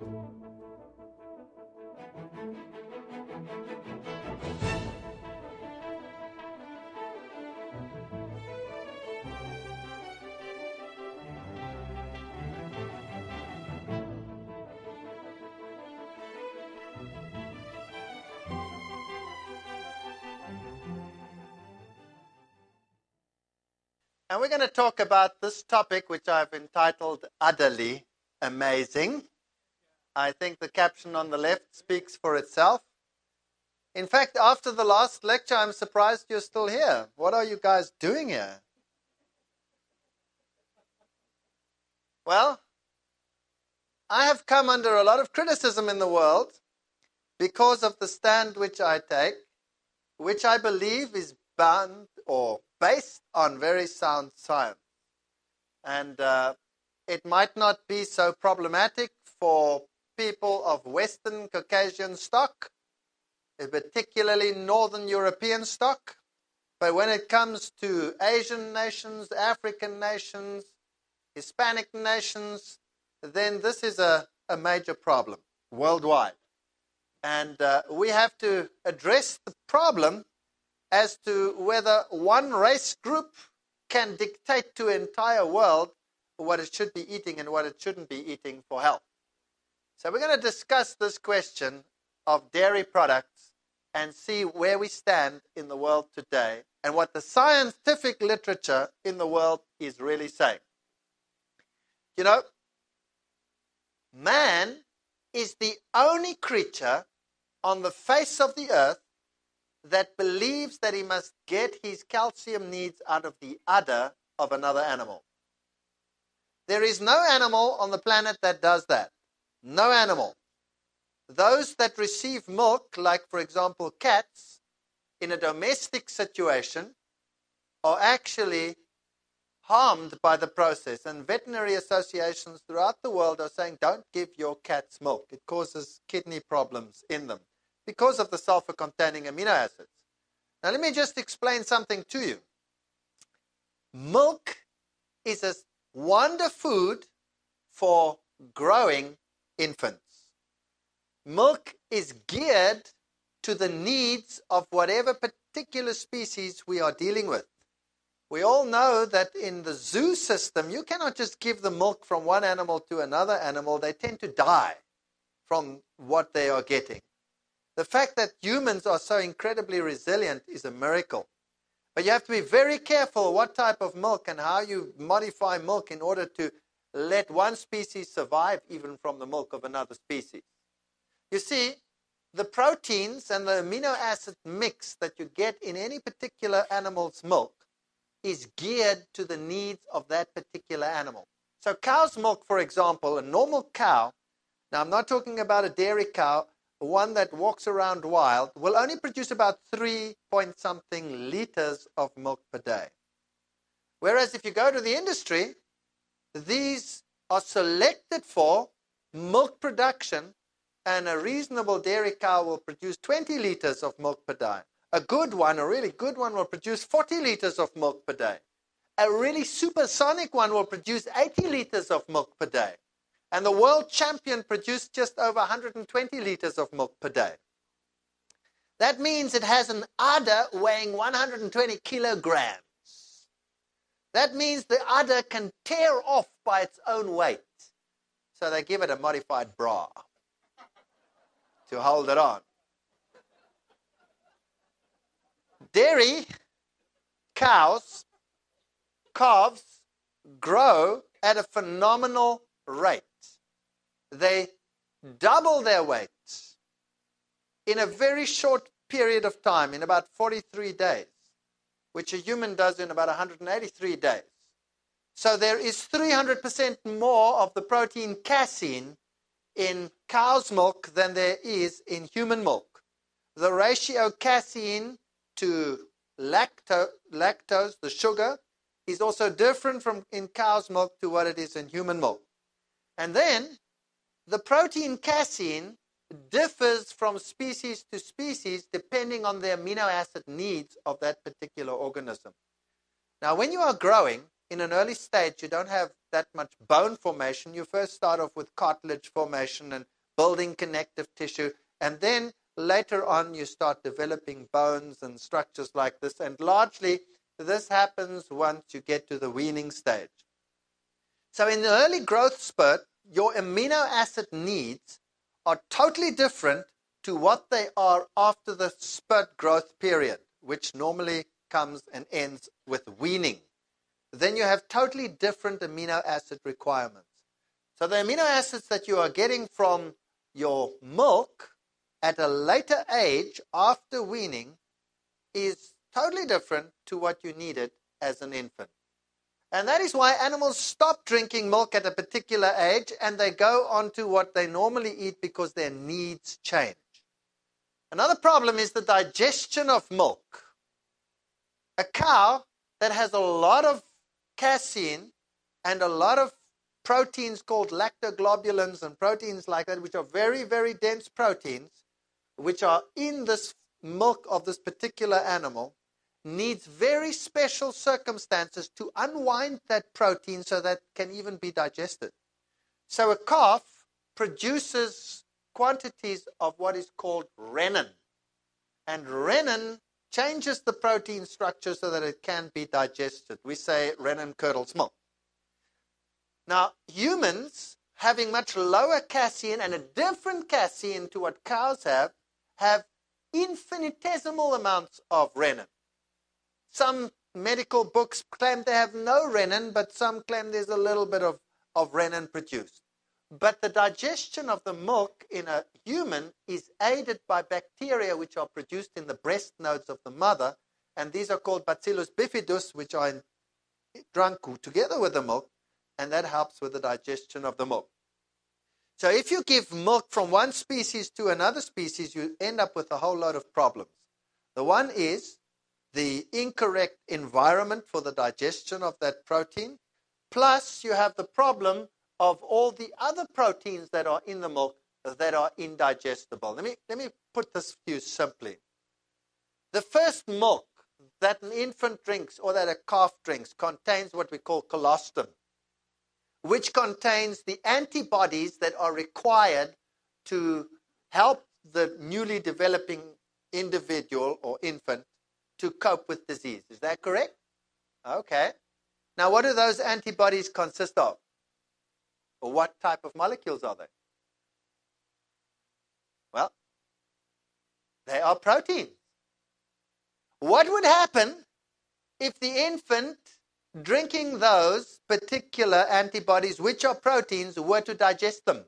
And we're going to talk about this topic, which I've entitled Utterly Amazing. I think the caption on the left speaks for itself. In fact, after the last lecture, I'm surprised you're still here. What are you guys doing here? Well, I have come under a lot of criticism in the world because of the stand which I take, which I believe is bound or based on very sound science. And it might not be so problematic for people of Western Caucasian stock, particularly Northern European stock. But when it comes to Asian nations, African nations, Hispanic nations, then this is a major problem worldwide. And we have to address the problem as to whether one race group can dictate to an entire world what it should be eating and what it shouldn't be eating for health. So we're going to discuss this question of dairy products and see where we stand in the world today and what the scientific literature in the world is really saying. You know, man is the only creature on the face of the earth that believes that he must get his calcium needs out of the udder of another animal. There is no animal on the planet that does that. No animal. Those that receive milk, like for example cats, in a domestic situation, are actually harmed by the process. And veterinary associations throughout the world are saying, don't give your cats milk. It causes kidney problems in them, because of the sulfur-containing amino acids. Now let me just explain something to you. Milk is a wonder food for growing infants. Milk is geared to the needs of whatever particular species we are dealing with. We all know that in the zoo system, you cannot just give the milk from one animal to another animal. They tend to die from what they are getting. The fact that humans are so incredibly resilient is a miracle. But you have to be very careful what type of milk and how you modify milk in order to let one species survive even from the milk of another species. You see, the proteins and the amino acid mix that you get in any particular animal's milk is geared to the needs of that particular animal. So cow's milk, for example, a normal cow, now I'm not talking about a dairy cow, one that walks around wild, will only produce about 3-point-something liters of milk per day. Whereas if you go to the industry, these are selected for milk production, and a reasonable dairy cow will produce 20 liters of milk per day. A good one, a really good one, will produce 40 liters of milk per day. A really supersonic one will produce 80 liters of milk per day. And the world champion produced just over 120 liters of milk per day. That means it has an udder weighing 120 kilograms. That means the udder can tear off by its own weight. So they give it a modified bra to hold it on. Dairy cows, calves, grow at a phenomenal rate. They double their weight in a very short period of time, in about 43 days, which a human does in about 183 days. So there is 300% more of the protein casein in cow's milk than there is in human milk. The ratio casein to lactose, the sugar, is also different from in cow's milk to what it is in human milk. And then the protein casein differs from species to species depending on the amino acid needs of that particular organism. Now, when you are growing, in an early stage, you don't have that much bone formation. You first start off with cartilage formation and building connective tissue, and then later on you start developing bones and structures like this, and largely this happens once you get to the weaning stage. So in the early growth spurt, your amino acid needs are totally different to what they are after the spurt growth period, which normally comes and ends with weaning. Then you have totally different amino acid requirements. So the amino acids that you are getting from your milk at a later age after weaning is totally different to what you needed as an infant. And that is why animals stop drinking milk at a particular age and they go on to what they normally eat because their needs change. Another problem is the digestion of milk. A cow that has a lot of casein and a lot of proteins called lactoglobulins and proteins like that, which are very, very dense proteins, which are in this milk of this particular animal, needs very special circumstances to unwind that protein so that can even be digested. So a calf produces quantities of what is called renin. And renin changes the protein structure so that it can be digested. We say renin curdles milk. Now, humans, having much lower casein and a different casein to what cows have infinitesimal amounts of renin. Some medical books claim they have no renin, but some claim there's a little bit of renin produced. But the digestion of the milk in a human is aided by bacteria which are produced in the breast nodes of the mother, and these are called Bacillus bifidus, which are drunk together with the milk, and that helps with the digestion of the milk. So if you give milk from one species to another species, you end up with a whole lot of problems. The one is the incorrect environment for the digestion of that protein, plus you have the problem of all the other proteins that are in the milk that are indigestible. Let me put this to you simply. The first milk that an infant drinks or that a calf drinks contains what we call colostrum, which contains the antibodies that are required to help the newly developing individual or infant to cope with disease. Is that correct? Okay. Now, what do those antibodies consist of? Or what type of molecules are they? Well, they are proteins. What would happen if the infant drinking those particular antibodies, which are proteins, were to digest them?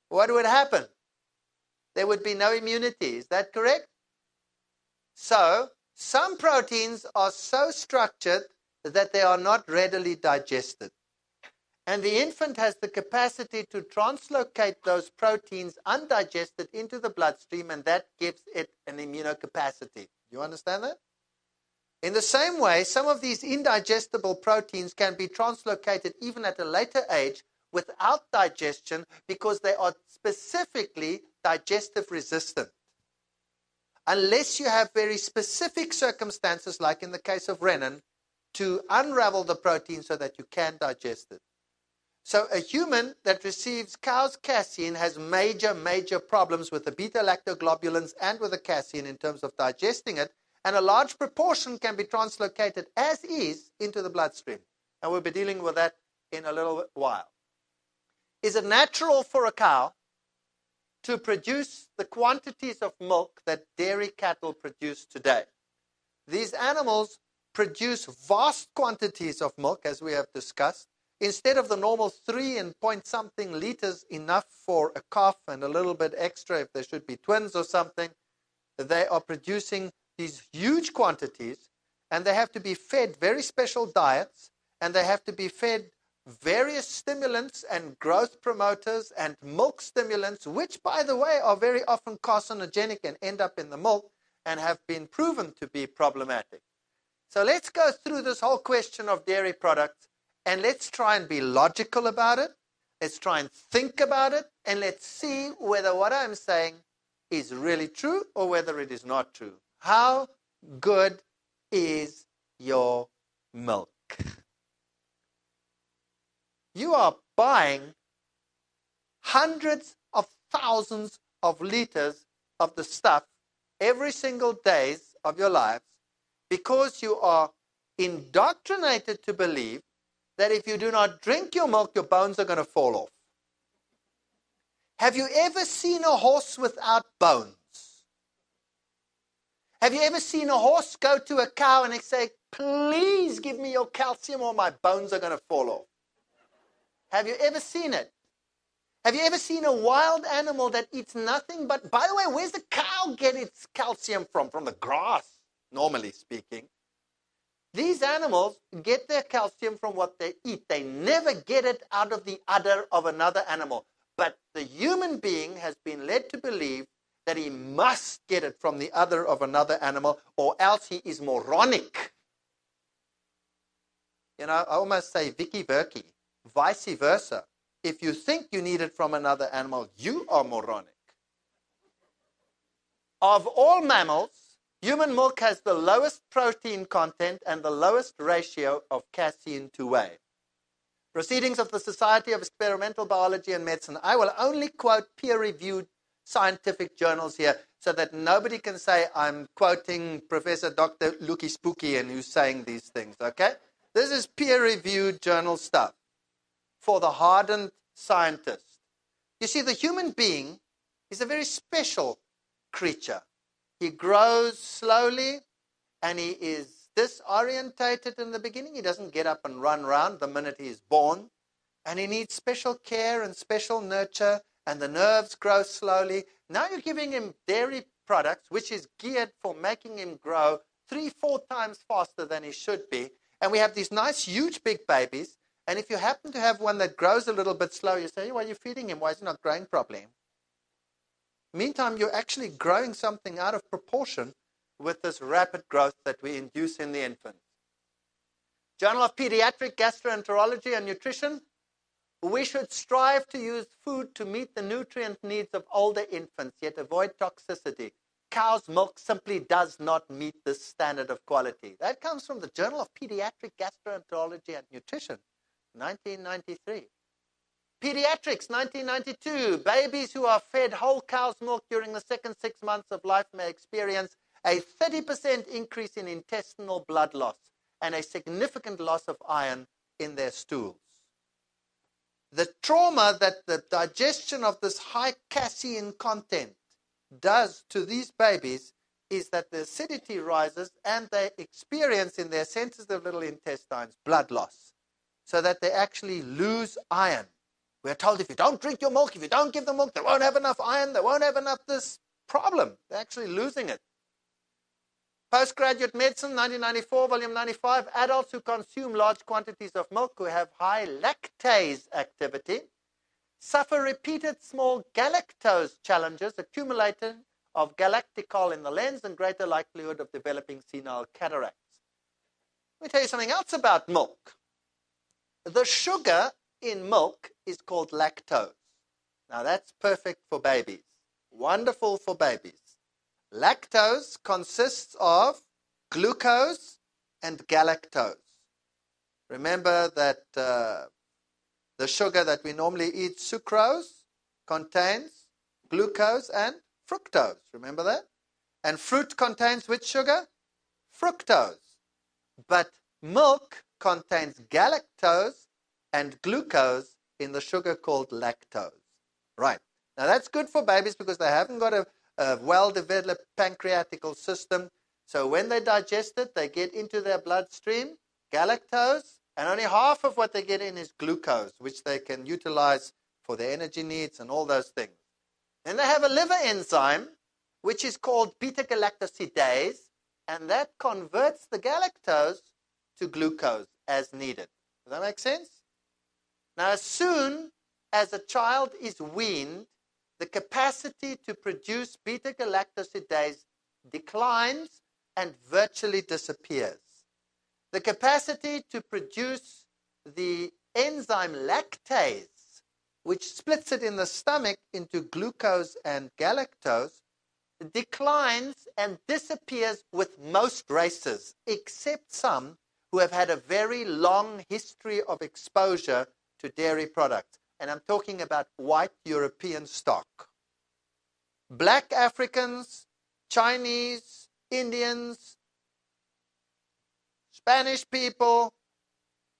What would happen? There would be no immunity. Is that correct? So, some proteins are so structured that they are not readily digested. And the infant has the capacity to translocate those proteins undigested into the bloodstream, and that gives it an immunocapacity. You understand that? In the same way, some of these indigestible proteins can be translocated even at a later age without digestion because they are specifically digestive resistant. Unless you have very specific circumstances, like in the case of renin, to unravel the protein so that you can digest it. So a human that receives cow's casein has major problems with the beta-lactoglobulins and with the casein in terms of digesting it, and a large proportion can be translocated as is into the bloodstream. And we'll be dealing with that in a little while. Is it natural for a cow to produce the quantities of milk that dairy cattle produce today? These animals produce vast quantities of milk, as we have discussed. Instead of the normal 3 and point something liters, enough for a calf and a little bit extra if there should be twins or something, they are producing these huge quantities, and they have to be fed very special diets, and they have to be fed various stimulants and growth promoters and milk stimulants, which, by the way, are very often carcinogenic and end up in the milk and have been proven to be problematic. So let's go through this whole question of dairy products, and let's try and be logical about it. Let's try and think about it, and let's see whether what I'm saying is really true or whether it is not true. How good is your milk. You are buying hundreds of thousands of liters of the stuff every single days of your lives because you are indoctrinated to believe that if you do not drink your milk, your bones are going to fall off. Have you ever seen a horse without bones? Have you ever seen a horse go to a cow and say, please give me your calcium or my bones are going to fall off? Have you ever seen it? Have you ever seen a wild animal that eats nothing but, by the way, where's the cow get its calcium from? From the grass, normally speaking. These animals get their calcium from what they eat. They never get it out of the udder of another animal. But the human being has been led to believe that he must get it from the udder of another animal or else he is moronic. You know, I almost say Vicky Verky, vice versa. If you think you need it from another animal, you are moronic. Of all mammals, human milk has the lowest protein content and the lowest ratio of casein to whey. Proceedings of the Society of Experimental Biology and Medicine. I will only quote peer-reviewed scientific journals here so that nobody can say I'm quoting Professor Dr. Lucky Spooky and who's saying these things, okay? This is peer-reviewed journal stuff for the hardened scientist. You see, the human being is a very special creature. He grows slowly and he is disorientated in the beginning. He doesn't get up and run around the minute he is born. And he needs special care and special nurture, and the nerves grow slowly. Now you're giving him dairy products, which is geared for making him grow 3-4 times faster than he should be. And we have these nice, huge, big babies. And if you happen to have one that grows a little bit slow, you say, why are you feeding him? Why is he not growing properly? Meantime, you're actually growing something out of proportion with this rapid growth that we induce in the infant. Journal of Pediatric Gastroenterology and Nutrition. We should strive to use food to meet the nutrient needs of older infants, yet avoid toxicity. Cow's milk simply does not meet this standard of quality. That comes from the Journal of Pediatric Gastroenterology and Nutrition, 1993. Pediatrics, 1992. Babies who are fed whole cow's milk during the second 6 months of life may experience a 30% increase in intestinal blood loss and a significant loss of iron in their stools. The trauma that the digestion of this high casein content does to these babies is that the acidity rises and they experience in their sensitive little intestines blood loss, so that they actually lose iron. We're told if you don't drink your milk, if you don't give them milk, they won't have enough iron, they won't have enough this problem. They're actually losing it. Postgraduate Medicine, 1994, volume 95. Adults who consume large quantities of milk who have high lactase activity suffer repeated small galactose challenges, accumulating of galacticol in the lens and greater likelihood of developing senile cataracts. Let me tell you something else about milk. The sugar in milk is called lactose. Now that's perfect for babies. Wonderful for babies. Lactose consists of glucose and galactose. Remember that the sugar that we normally eat, sucrose, contains glucose and fructose. Remember that? And fruit contains which sugar? Fructose. But milk contains galactose and glucose in the sugar called lactose. Right. Now that's good for babies because they haven't got a well-developed pancreatical system. So when they digest it, they get into their bloodstream galactose, and only half of what they get in is glucose, which they can utilize for their energy needs and all those things. Then they have a liver enzyme, which is called beta-galactosidase, and that converts the galactose to glucose as needed. Does that make sense? Now, as soon as a child is weaned, the capacity to produce beta-galactosidase declines and virtually disappears. The capacity to produce the enzyme lactase, which splits it in the stomach into glucose and galactose, declines and disappears with most races, except some who have had a very long history of exposure to dairy products. And I'm talking about white European stock. Black Africans, Chinese, Indians, Spanish people,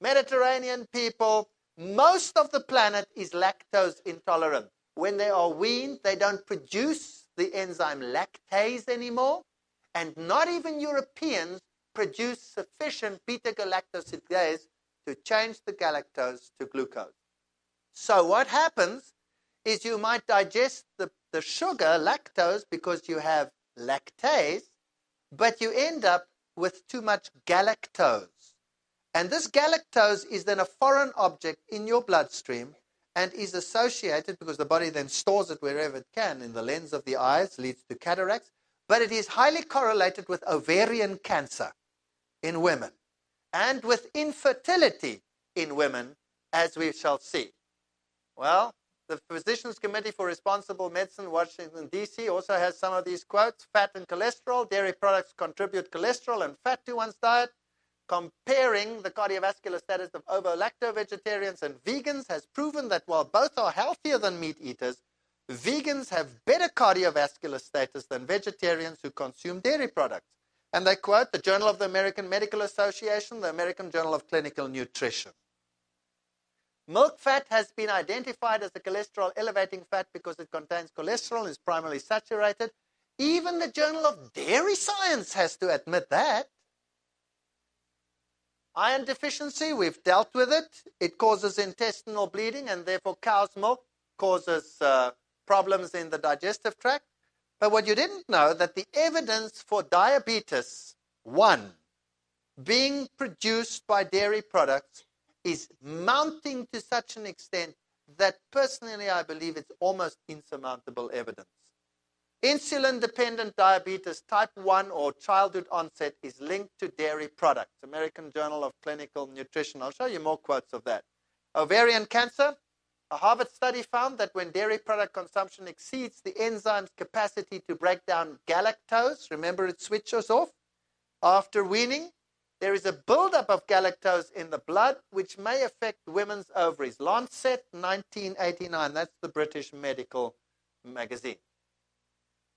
Mediterranean people, most of the planet is lactose intolerant. When they are weaned, they don't produce the enzyme lactase anymore, and not even Europeans produce sufficient beta-galactosidase to change the galactose to glucose. So what happens is you might digest the sugar, lactose, because you have lactase, but you end up with too much galactose. And this galactose is then a foreign object in your bloodstream and is associated, because the body then stores it wherever it can, in the lens of the eyes, leads to cataracts, but it is highly correlated with ovarian cancer in women and with infertility in women, as we shall see. Well, the Physicians Committee for Responsible Medicine, Washington, D.C., also has some of these quotes. Fat and cholesterol. Dairy products contribute cholesterol and fat to one's diet. Comparing the cardiovascular status of ovo-lacto-vegetarians and vegans has proven that while both are healthier than meat eaters, vegans have better cardiovascular status than vegetarians who consume dairy products. And they quote the Journal of the American Medical Association, the American Journal of Clinical Nutrition. Milk fat has been identified as a cholesterol-elevating fat because it contains cholesterol and is primarily saturated. Even the Journal of Dairy Science has to admit that. Iron deficiency, we've dealt with it. It causes intestinal bleeding, and therefore cow's milk causes problems in the digestive tract. But what you didn't know, that the evidence for diabetes 1 being produced by dairy products is mounting to such an extent that personally I believe it's almost insurmountable evidence. Insulin-dependent diabetes type 1 or childhood onset is linked to dairy products. American Journal of Clinical Nutrition. I'll show you more quotes of that. Ovarian cancer. A Harvard study found that when dairy product consumption exceeds the enzyme's capacity to break down galactose, remember it switches off after weaning, there is a buildup of galactose in the blood, which may affect women's ovaries. Lancet, 1989. That's the British medical magazine.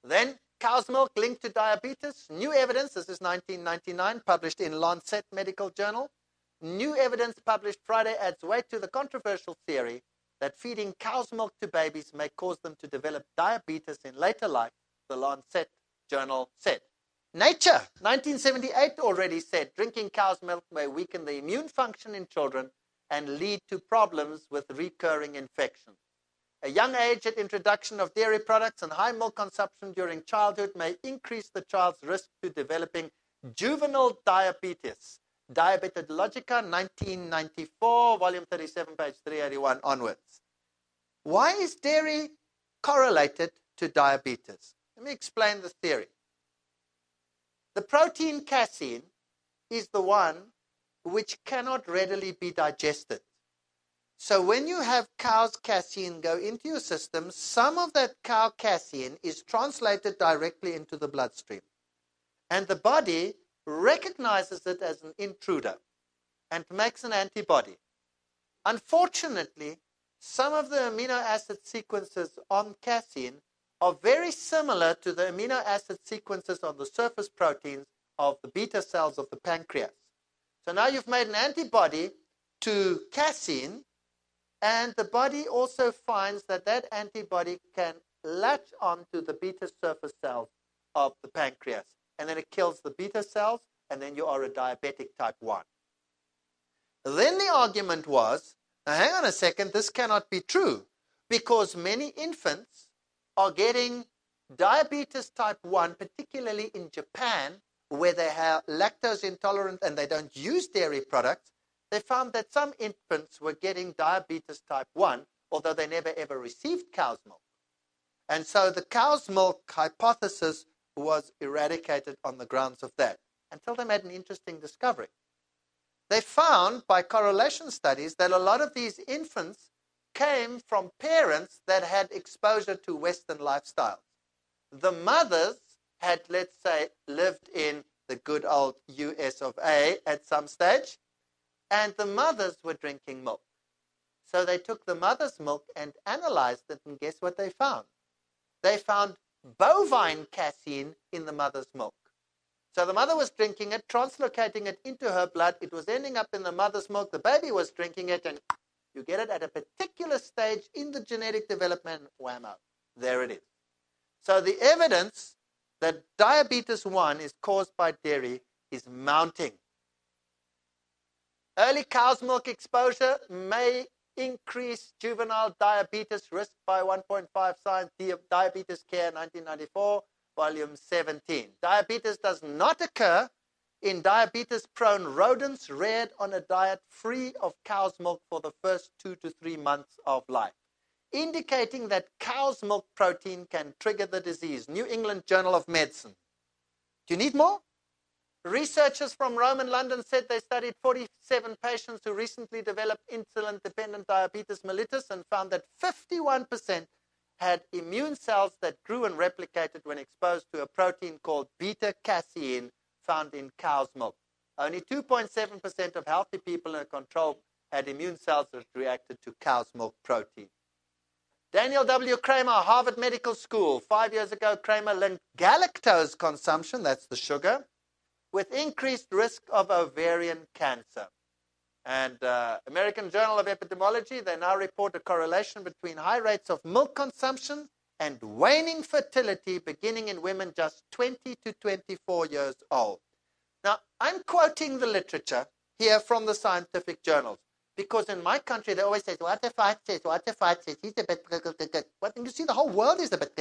Then, cow's milk linked to diabetes. New evidence, this is 1999, published in Lancet Medical Journal. New evidence published Friday adds weight to the controversial theory that feeding cow's milk to babies may cause them to develop diabetes in later life, the Lancet Journal said. Nature, 1978, already said drinking cow's milk may weaken the immune function in children and lead to problems with recurring infections. A young age at introduction of dairy products and high milk consumption during childhood may increase the child's risk to developing juvenile diabetes. Diabetologica, 1994, volume 37, page 381 onwards. Why is dairy correlated to diabetes? Let me explain the theory. The protein casein is the one which cannot readily be digested. So when you have cow's casein go into your system, some of that cow casein is translated directly into the bloodstream. And the body recognizes it as an intruder and makes an antibody. Unfortunately, some of the amino acid sequences on casein are very similar to the amino acid sequences on the surface proteins of the beta cells of the pancreas. So now you've made an antibody to casein, and the body also finds that that antibody can latch onto the beta surface cells of the pancreas. And then it kills the beta cells, and then you are a diabetic type 1. Then the argument was, now hang on a second, this cannot be true, because many infants are getting diabetes type 1, particularly in Japan, where they are lactose intolerant and they don't use dairy products. They found that some infants were getting diabetes type 1, although they never ever received cow's milk. And so the cow's milk hypothesis was eradicated on the grounds of that, until they made an interesting discovery. They found by correlation studies that a lot of these infants came from parents that had exposure to Western lifestyles. The mothers had, let's say, lived in the good old US of A at some stage, and the mothers were drinking milk. So they took the mother's milk and analyzed it, and guess what they found? They found bovine casein in the mother's milk. So the mother was drinking it, translocating it into her blood. It was ending up in the mother's milk. The baby was drinking it, and you get it at a particular stage in the genetic development. Whammo. There it is. So the evidence that diabetes 1 is caused by dairy is mounting. Early cow's milk exposure may increase juvenile diabetes risk by 1.5 Science Diabetes Care 1994, volume 17. Diabetes does not occur in diabetes-prone rodents reared on a diet free of cow's milk for the first 2 to 3 months of life, indicating that cow's milk protein can trigger the disease. New England Journal of Medicine. Do you need more? Researchers from Rome and London said they studied 47 patients who recently developed insulin-dependent diabetes mellitus and found that 51% had immune cells that grew and replicated when exposed to a protein called beta-casein found in cow's milk. Only 2.7% of healthy people in a control had immune cells that reacted to cow's milk protein. Daniel W. Kramer, Harvard Medical School. 5 years ago, Kramer linked galactose consumption, that's the sugar, with increased risk of ovarian cancer. And American Journal of Epidemiology, they now report a correlation between high rates of milk consumption and waning fertility beginning in women just 20 to 24 years old. Now, I'm quoting the literature here from the scientific journals, because in my country they always say, what if I say, what if I say, he's a bit, what, and you see the whole world is a bit,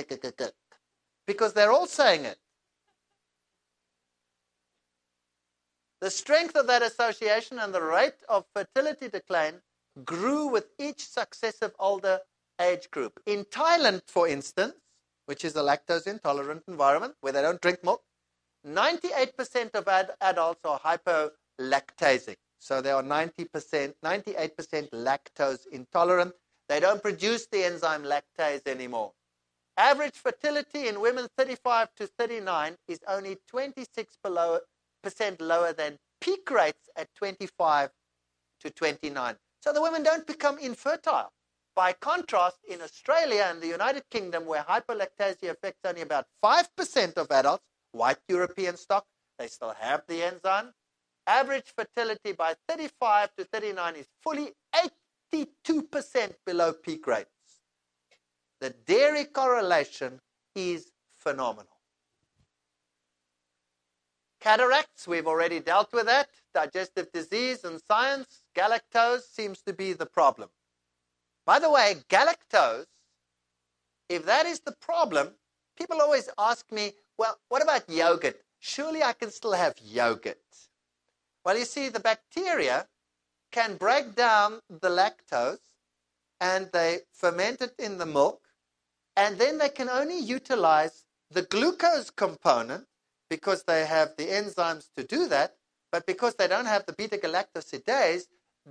because they're all saying it. The strength of that association and the rate of fertility decline grew with each successive older age group. In Thailand, for instance, which is a lactose-intolerant environment where they don't drink milk, 98% of adults are hypolactasic. So they are 98% lactose intolerant. They don't produce the enzyme lactase anymore. Average fertility in women 35 to 39 is only 26% lower than peak rates at 25 to 29. So the women don't become infertile. By contrast, in Australia and the United Kingdom, where hypolactasia affects only about 5% of adults, white European stock, they still have the enzyme. Average fertility by 35 to 39 is fully 82% below peak rates. The dairy correlation is phenomenal. Cataracts, we've already dealt with that. Digestive disease and science, galactose seems to be the problem. By the way, galactose, if that is the problem, people always ask me, well, what about yogurt? Surely I can still have yogurt. Well, you see, the bacteria can break down the lactose and they ferment it in the milk, and then they can only utilize the glucose component because they have the enzymes to do that, but because they don't have the beta-galactosidase,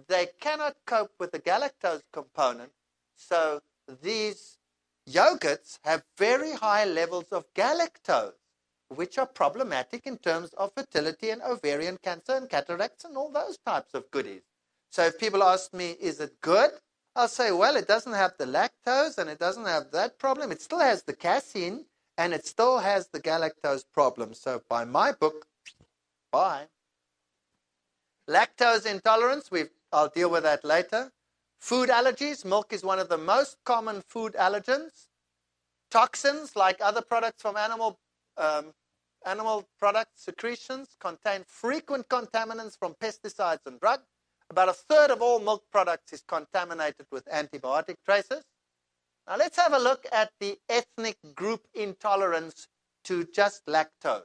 they cannot cope with the galactose component. So these yogurts have very high levels of galactose, which are problematic in terms of fertility and ovarian cancer and cataracts and all those types of goodies. So if people ask me, is it good? I'll say, well, it doesn't have the lactose and it doesn't have that problem. It still has the casein and it still has the galactose problem. So by my book, bye. Lactose intolerance, I'll deal with that later. Food allergies, milk is one of the most common food allergens. Toxins, like other products from animal product secretions, contain frequent contaminants from pesticides and drugs. About a third of all milk products is contaminated with antibiotic traces. Now let's have a look at the ethnic group intolerance to just lactose.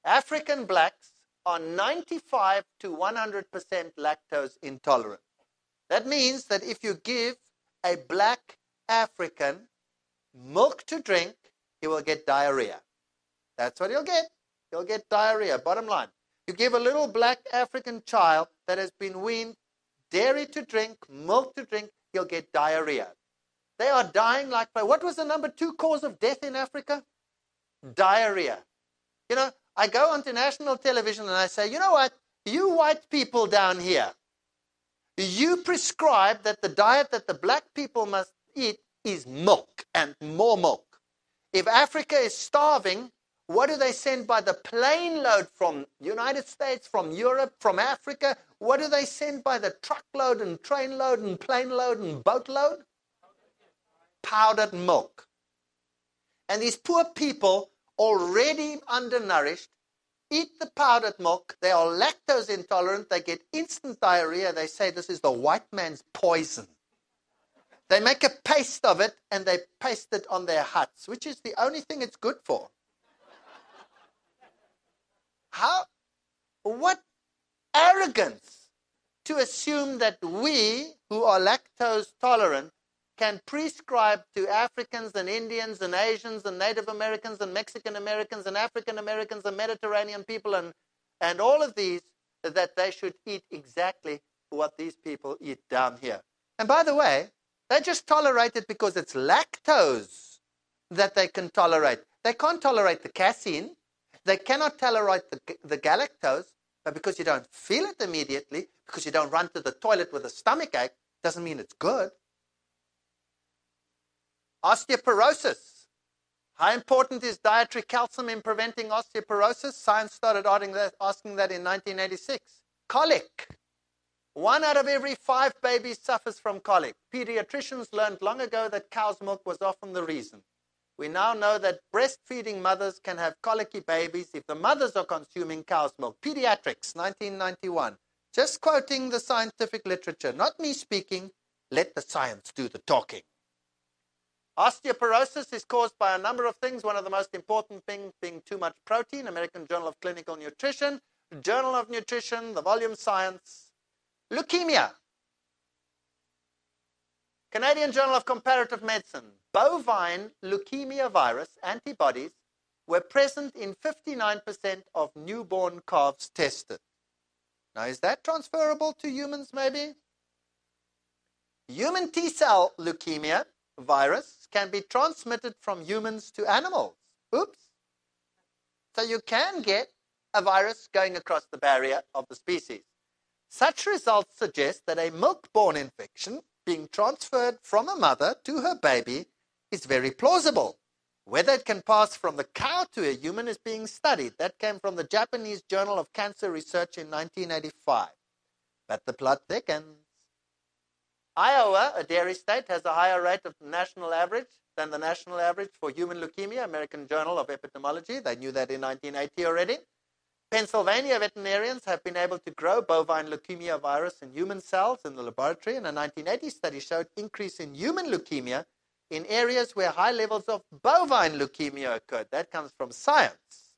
African blacks are 95 to 100% lactose intolerant. That means that if you give a black African milk to drink, he will get diarrhea. That's what he'll get. He'll get diarrhea, bottom line. You give a little black African child that has been weaned dairy to drink, milk to drink, he'll get diarrhea. They are dying like flies. What was the number 2 cause of death in Africa? Diarrhea. You know, I go onto national television and I say, you know what? You white people down here, you prescribe that the diet that the black people must eat is milk and more milk. If Africa is starving, what do they send by the plane load from United States, from Europe, from Africa? What do they send by the truckload and train load and plane load and boat load? Powdered milk. And these poor people, already undernourished, eat the powdered milk. They are lactose intolerant. They get instant diarrhea. They say this is the white man's poison. They make a paste of it and they paste it on their huts, which is the only thing it's good for. What arrogance to assume that we who are lactose tolerant can prescribe to Africans and Indians and Asians and Native Americans and Mexican Americans and African Americans and Mediterranean people and all of these that they should eat exactly what these people eat down here. And by the way, they just tolerate it because it's lactose that they can tolerate. They can't tolerate the casein. They cannot tolerate the galactose, but because you don't feel it immediately, because you don't run to the toilet with a stomachache, doesn't mean it's good. Osteoporosis. How important is dietary calcium in preventing osteoporosis? Science started asking that in 1986. Colic. 1 out of every 5 babies suffers from colic. Pediatricians learned long ago that cow's milk was often the reason. We now know that breastfeeding mothers can have colicky babies if the mothers are consuming cow's milk. Pediatrics, 1991. Just quoting the scientific literature, not me speaking. Let the science do the talking. Osteoporosis is caused by a number of things. One of the most important things being too much protein. American Journal of Clinical Nutrition, Journal of Nutrition, the volume Science. Leukemia. Canadian Journal of Comparative Medicine. Bovine leukemia virus antibodies were present in 59% of newborn calves tested. Now, is that transferable to humans maybe? Human T-cell leukemia virus can be transmitted from humans to animals. Oops. So you can get a virus going across the barrier of the species. Such results suggest that a milk-borne infection being transferred from a mother to her baby is very plausible. Whether it can pass from the cow to a human is being studied. That came from the Japanese Journal of Cancer Research in 1985. But the plot thickens. Iowa, a dairy state, has a higher rate of national average than the national average for human leukemia. American Journal of Epidemiology, they knew that in 1980 already. Pennsylvania veterinarians have been able to grow bovine leukemia virus in human cells in the laboratory, and a 1980 study showed increase in human leukemia in areas where high levels of bovine leukemia occurred. That comes from Science.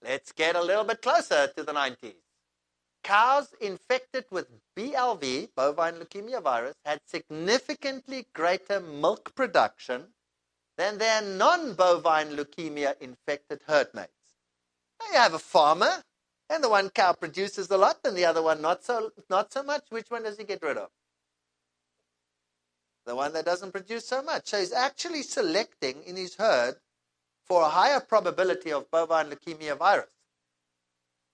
Let's get a little bit closer to the 90s. Cows infected with BLV, bovine leukemia virus, had significantly greater milk production than their non-bovine leukemia infected herd mates. Now you have a farmer, and the one cow produces a lot, and the other one not so much. Which one does he get rid of? The one that doesn't produce so much. So he's actually selecting in his herd for a higher probability of bovine leukemia virus,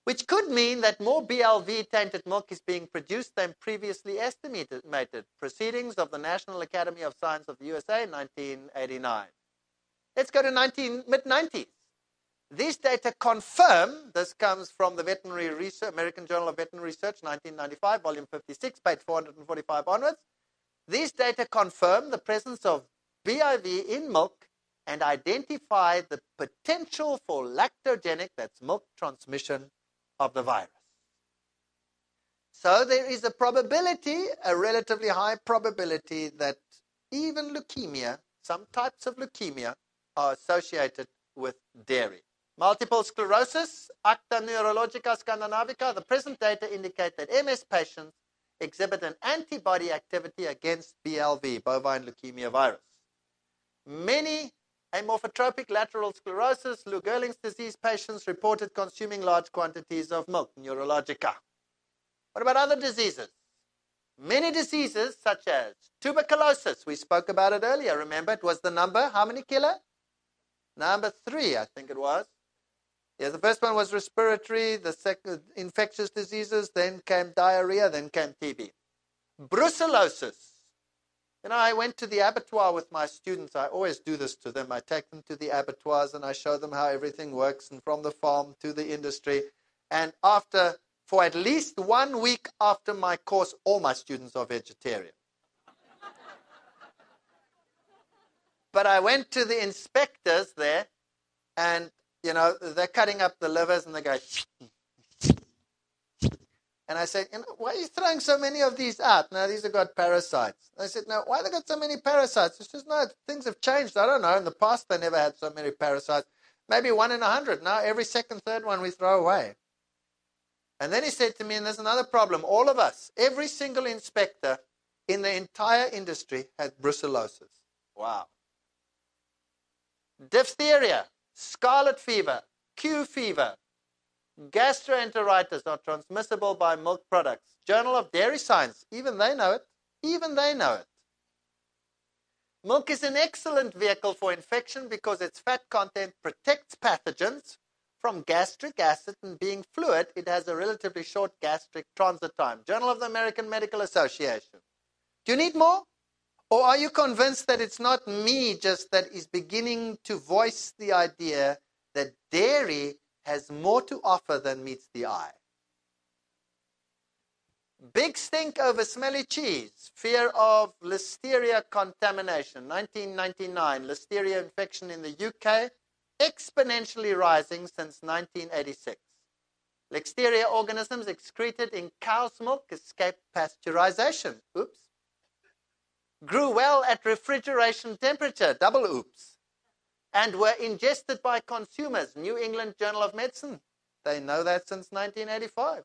which could mean that more BLV-tainted milk is being produced than previously estimated. Proceedings of the National Academy of Science of the USA, 1989. Let's go to mid-90s. These data confirm, this comes from the Veterinary Research, American Journal of Veterinary Research, 1995, volume 56, page 445 onwards. These data confirm the presence of BIV in milk and identify the potential for lactogenic, that's milk transmission, of the virus. So there is a probability, a relatively high probability, that even leukemia, some types of leukemia, are associated with dairy. Multiple sclerosis, Acta Neurologica Scandinavica, the present data indicate that MS patients exhibit an antibody activity against BLV, bovine leukemia virus. Many amorphotropic lateral sclerosis, Lou Gehrig's disease patients reported consuming large quantities of milk, Neurologica. What about other diseases? Many diseases such as tuberculosis, we spoke about it earlier, remember it was the number, how many killer? Number 3, I think it was. Yeah, the first one was respiratory, the second infectious diseases, then came diarrhea, then came TB. Brucellosis. You know, I went to the abattoir with my students. I always do this to them. I take them to the abattoirs and I show them how everything works, and from the farm to the industry. And for at least 1 week after my course, all my students are vegetarian. But I went to the inspectors there, and, you know, they're cutting up the livers, and they go, and I said, you know, why are you throwing so many of these out? No, these have got parasites. I said, no, why have they got so many parasites? It's just, no, things have changed. I don't know. In the past, they never had so many parasites. Maybe 1 in 100. Now, every second, third one we throw away. And then he said to me, and there's another problem. All of us, every single inspector in the entire industry had brucellosis. Wow. Diphtheria, scarlet fever, Q fever, gastroenteritis are transmissible by milk products. Journal of Dairy Science, even they know it. Even they know it. Milk is an excellent vehicle for infection because its fat content protects pathogens from gastric acid, and being fluid, it has a relatively short gastric transit time. Journal of the American Medical Association. Do you need more? Or are you convinced that it's not me just that is beginning to voice the idea that dairy has more to offer than meets the eye? Big stink over smelly cheese. Fear of listeria contamination. 1999, listeria infection in the UK, exponentially rising since 1986. Listeria organisms excreted in cow's milk escaped pasteurization. Oops. Grew well at refrigeration temperature, double oops, and were ingested by consumers. New England Journal of Medicine. They know that since 1985.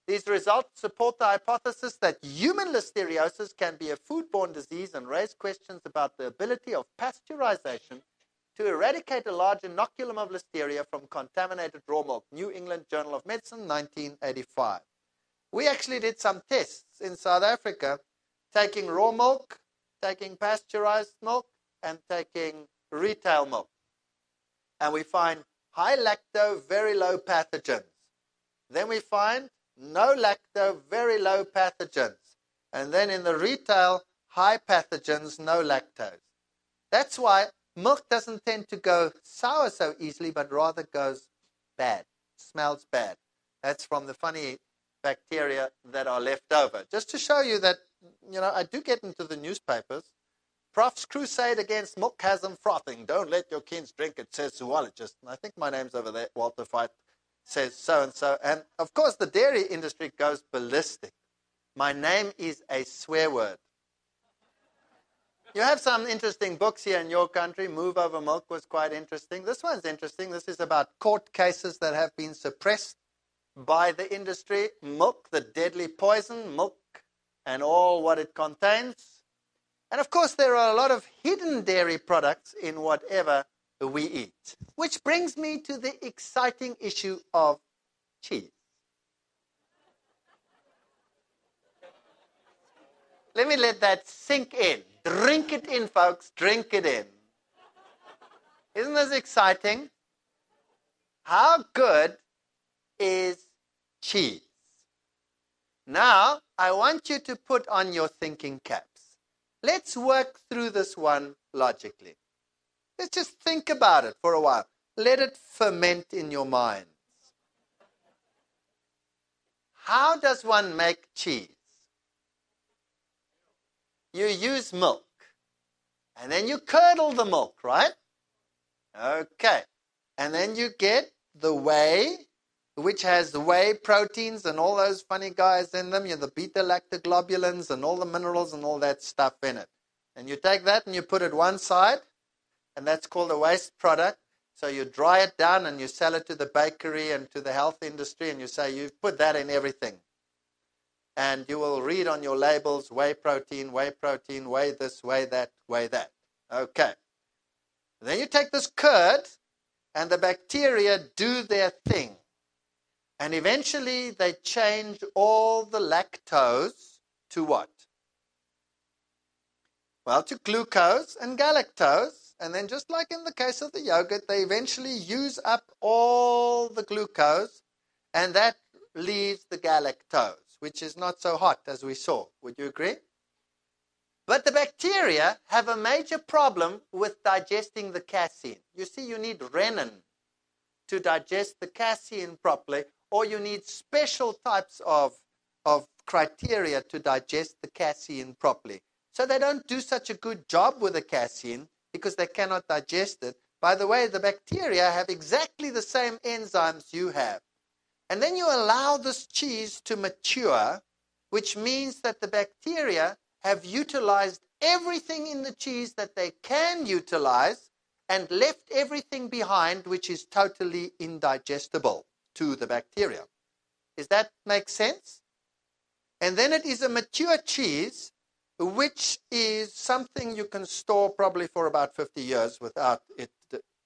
These results support the hypothesis that human listeriosis can be a foodborne disease and raise questions about the ability of pasteurization to eradicate a large inoculum of listeria from contaminated raw milk. New England Journal of Medicine, 1985. We actually did some tests in South Africa, taking raw milk, taking pasteurized milk, and taking retail milk. And we find high lacto, very low pathogens. Then we find no lacto, very low pathogens. And then in the retail, high pathogens, no lactose. That's why milk doesn't tend to go sour so easily, but rather goes bad, smells bad. That's from the funny bacteria that are left over. Just to show you that, you know, I do get into the newspapers. Prof's crusade against milkasm frothing. Don't let your kids drink it, says zoologist. And I think my name's over there, Walter Fight, says so-and-so. And, of course, the dairy industry goes ballistic. My name is a swear word. You have some interesting books here in your country. Move Over Milk was quite interesting. This one's interesting. This is about court cases that have been suppressed by the industry. Milk, the deadly poison, milk and all what it contains. And of course, there are a lot of hidden dairy products in whatever we eat. Which brings me to the exciting issue of cheese. Let me let that sink in. Drink it in, folks. Drink it in. Isn't this exciting? How good is cheese? Now, I want you to put on your thinking caps. Let's work through this one logically. Let's just think about it for a while. Let it ferment in your minds. How does one make cheese? You use milk. And then you curdle the milk, right? Okay. And then you get the whey, which has the whey proteins and all those funny guys in them. You know, the beta-lactoglobulins and all the minerals and all that stuff in it. And you take that and you put it one side, and that's called a waste product. So you dry it down and you sell it to the bakery and to the health industry, and you say, you've put that in everything. And you will read on your labels, whey protein, whey this, whey that, whey that. Okay. Then you take this curd, and the bacteria do their thing. And eventually they change all the lactose to what? Well, to glucose and galactose. and then just like in the case of the yogurt, they eventually use up all the glucose, and that leaves the galactose, which is not so hot as we saw. Would you agree? But the bacteria have a major problem with digesting the casein. You see, you need rennin to digest the casein properly, or you need special types of criteria to digest the casein properly. So they don't do such a good job with the casein because they cannot digest it. By the way, the bacteria have exactly the same enzymes you have. And then you allow this cheese to mature, which means that the bacteria have utilized everything in the cheese that they can utilize and left everything behind which is totally indigestible to the bacteria. Does that make sense? And then it is a mature cheese, which is something you can store probably for about 50 years without it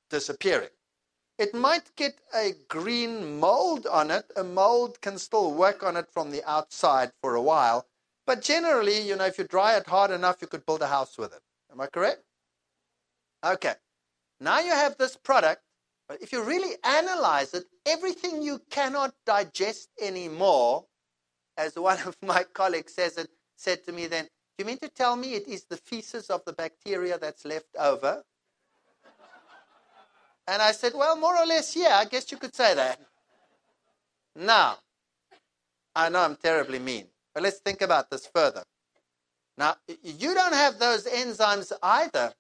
disappearing. It might get a green mold on it. A mold can still work on it from the outside for a while. But generally, if you dry it hard enough, you could build a house with it. Am I correct? Okay. Now you have this product. But if you really analyze it, everything you cannot digest anymore, as one of my colleagues said to me then, "Do you mean to tell me it is the feces of the bacteria that's left over?" And I said, well, more or less, yeah, I guess you could say that. Now, I know I'm terribly mean, but let's think about this further. Now, you don't have those enzymes either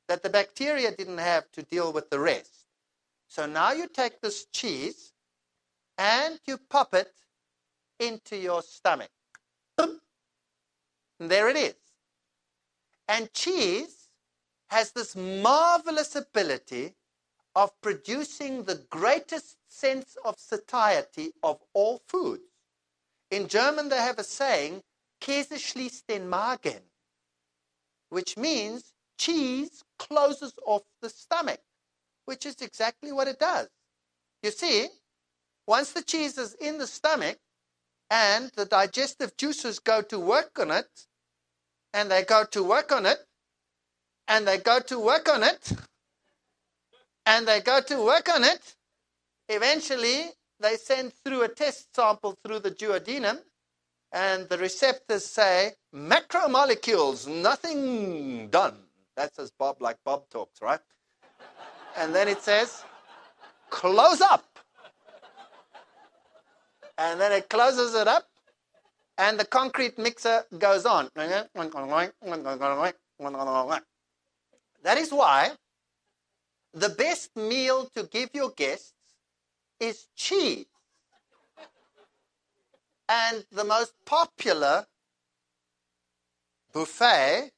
that the bacteria didn't have to deal with the rest. So now you take this cheese and you pop it into your stomach. And there it is. And cheese has this marvelous ability of producing the greatest sense of satiety of all foods. In German, they have a saying, Käse schließt den Magen, which means cheese closes off the stomach, which is exactly what it does. You see, once the cheese is in the stomach and the digestive juices go to work on it, and they go to work on it, and they go to work on it, and they go to work on it, eventually they send through a test sample through the duodenum, and the receptors say, macromolecules, nothing done. That's as Bob talks, right? And then it says, close up. And then it closes it up, and the concrete mixer goes on. That is why the best meal to give your guests is cheese. And the most popular buffet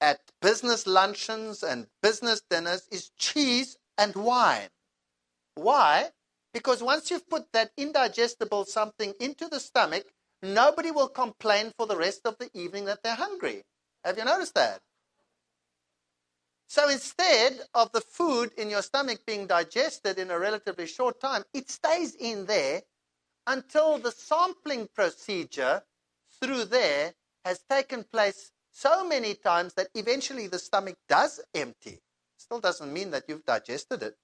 at business luncheons and business dinners is cheese and wine. Why? Because once you've put that indigestible something into the stomach, nobody will complain for the rest of the evening that they're hungry. Have you noticed that? So instead of the food in your stomach being digested in a relatively short time, it stays in there until the sampling procedure through there has taken place so many times that eventually the stomach does empty. Still doesn't mean that you've digested it.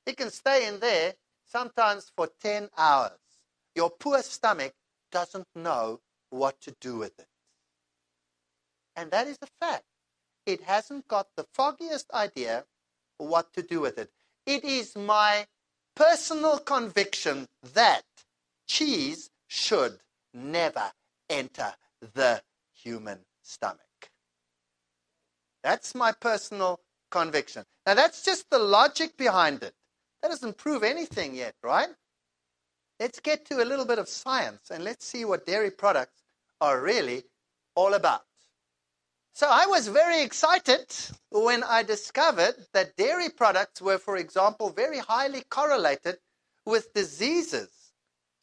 It can stay in there sometimes for 10 hours. Your poor stomach doesn't know what to do with it. And that is a fact. It hasn't got the foggiest idea what to do with it. It is my personal conviction that cheese should never enter the human stomach. That's my personal conviction. Now, that's just the logic behind it. That doesn't prove anything yet, right? Let's get to a little bit of science and let's see what dairy products are really all about. So I was very excited when I discovered that dairy products were, for example, very highly correlated with diseases,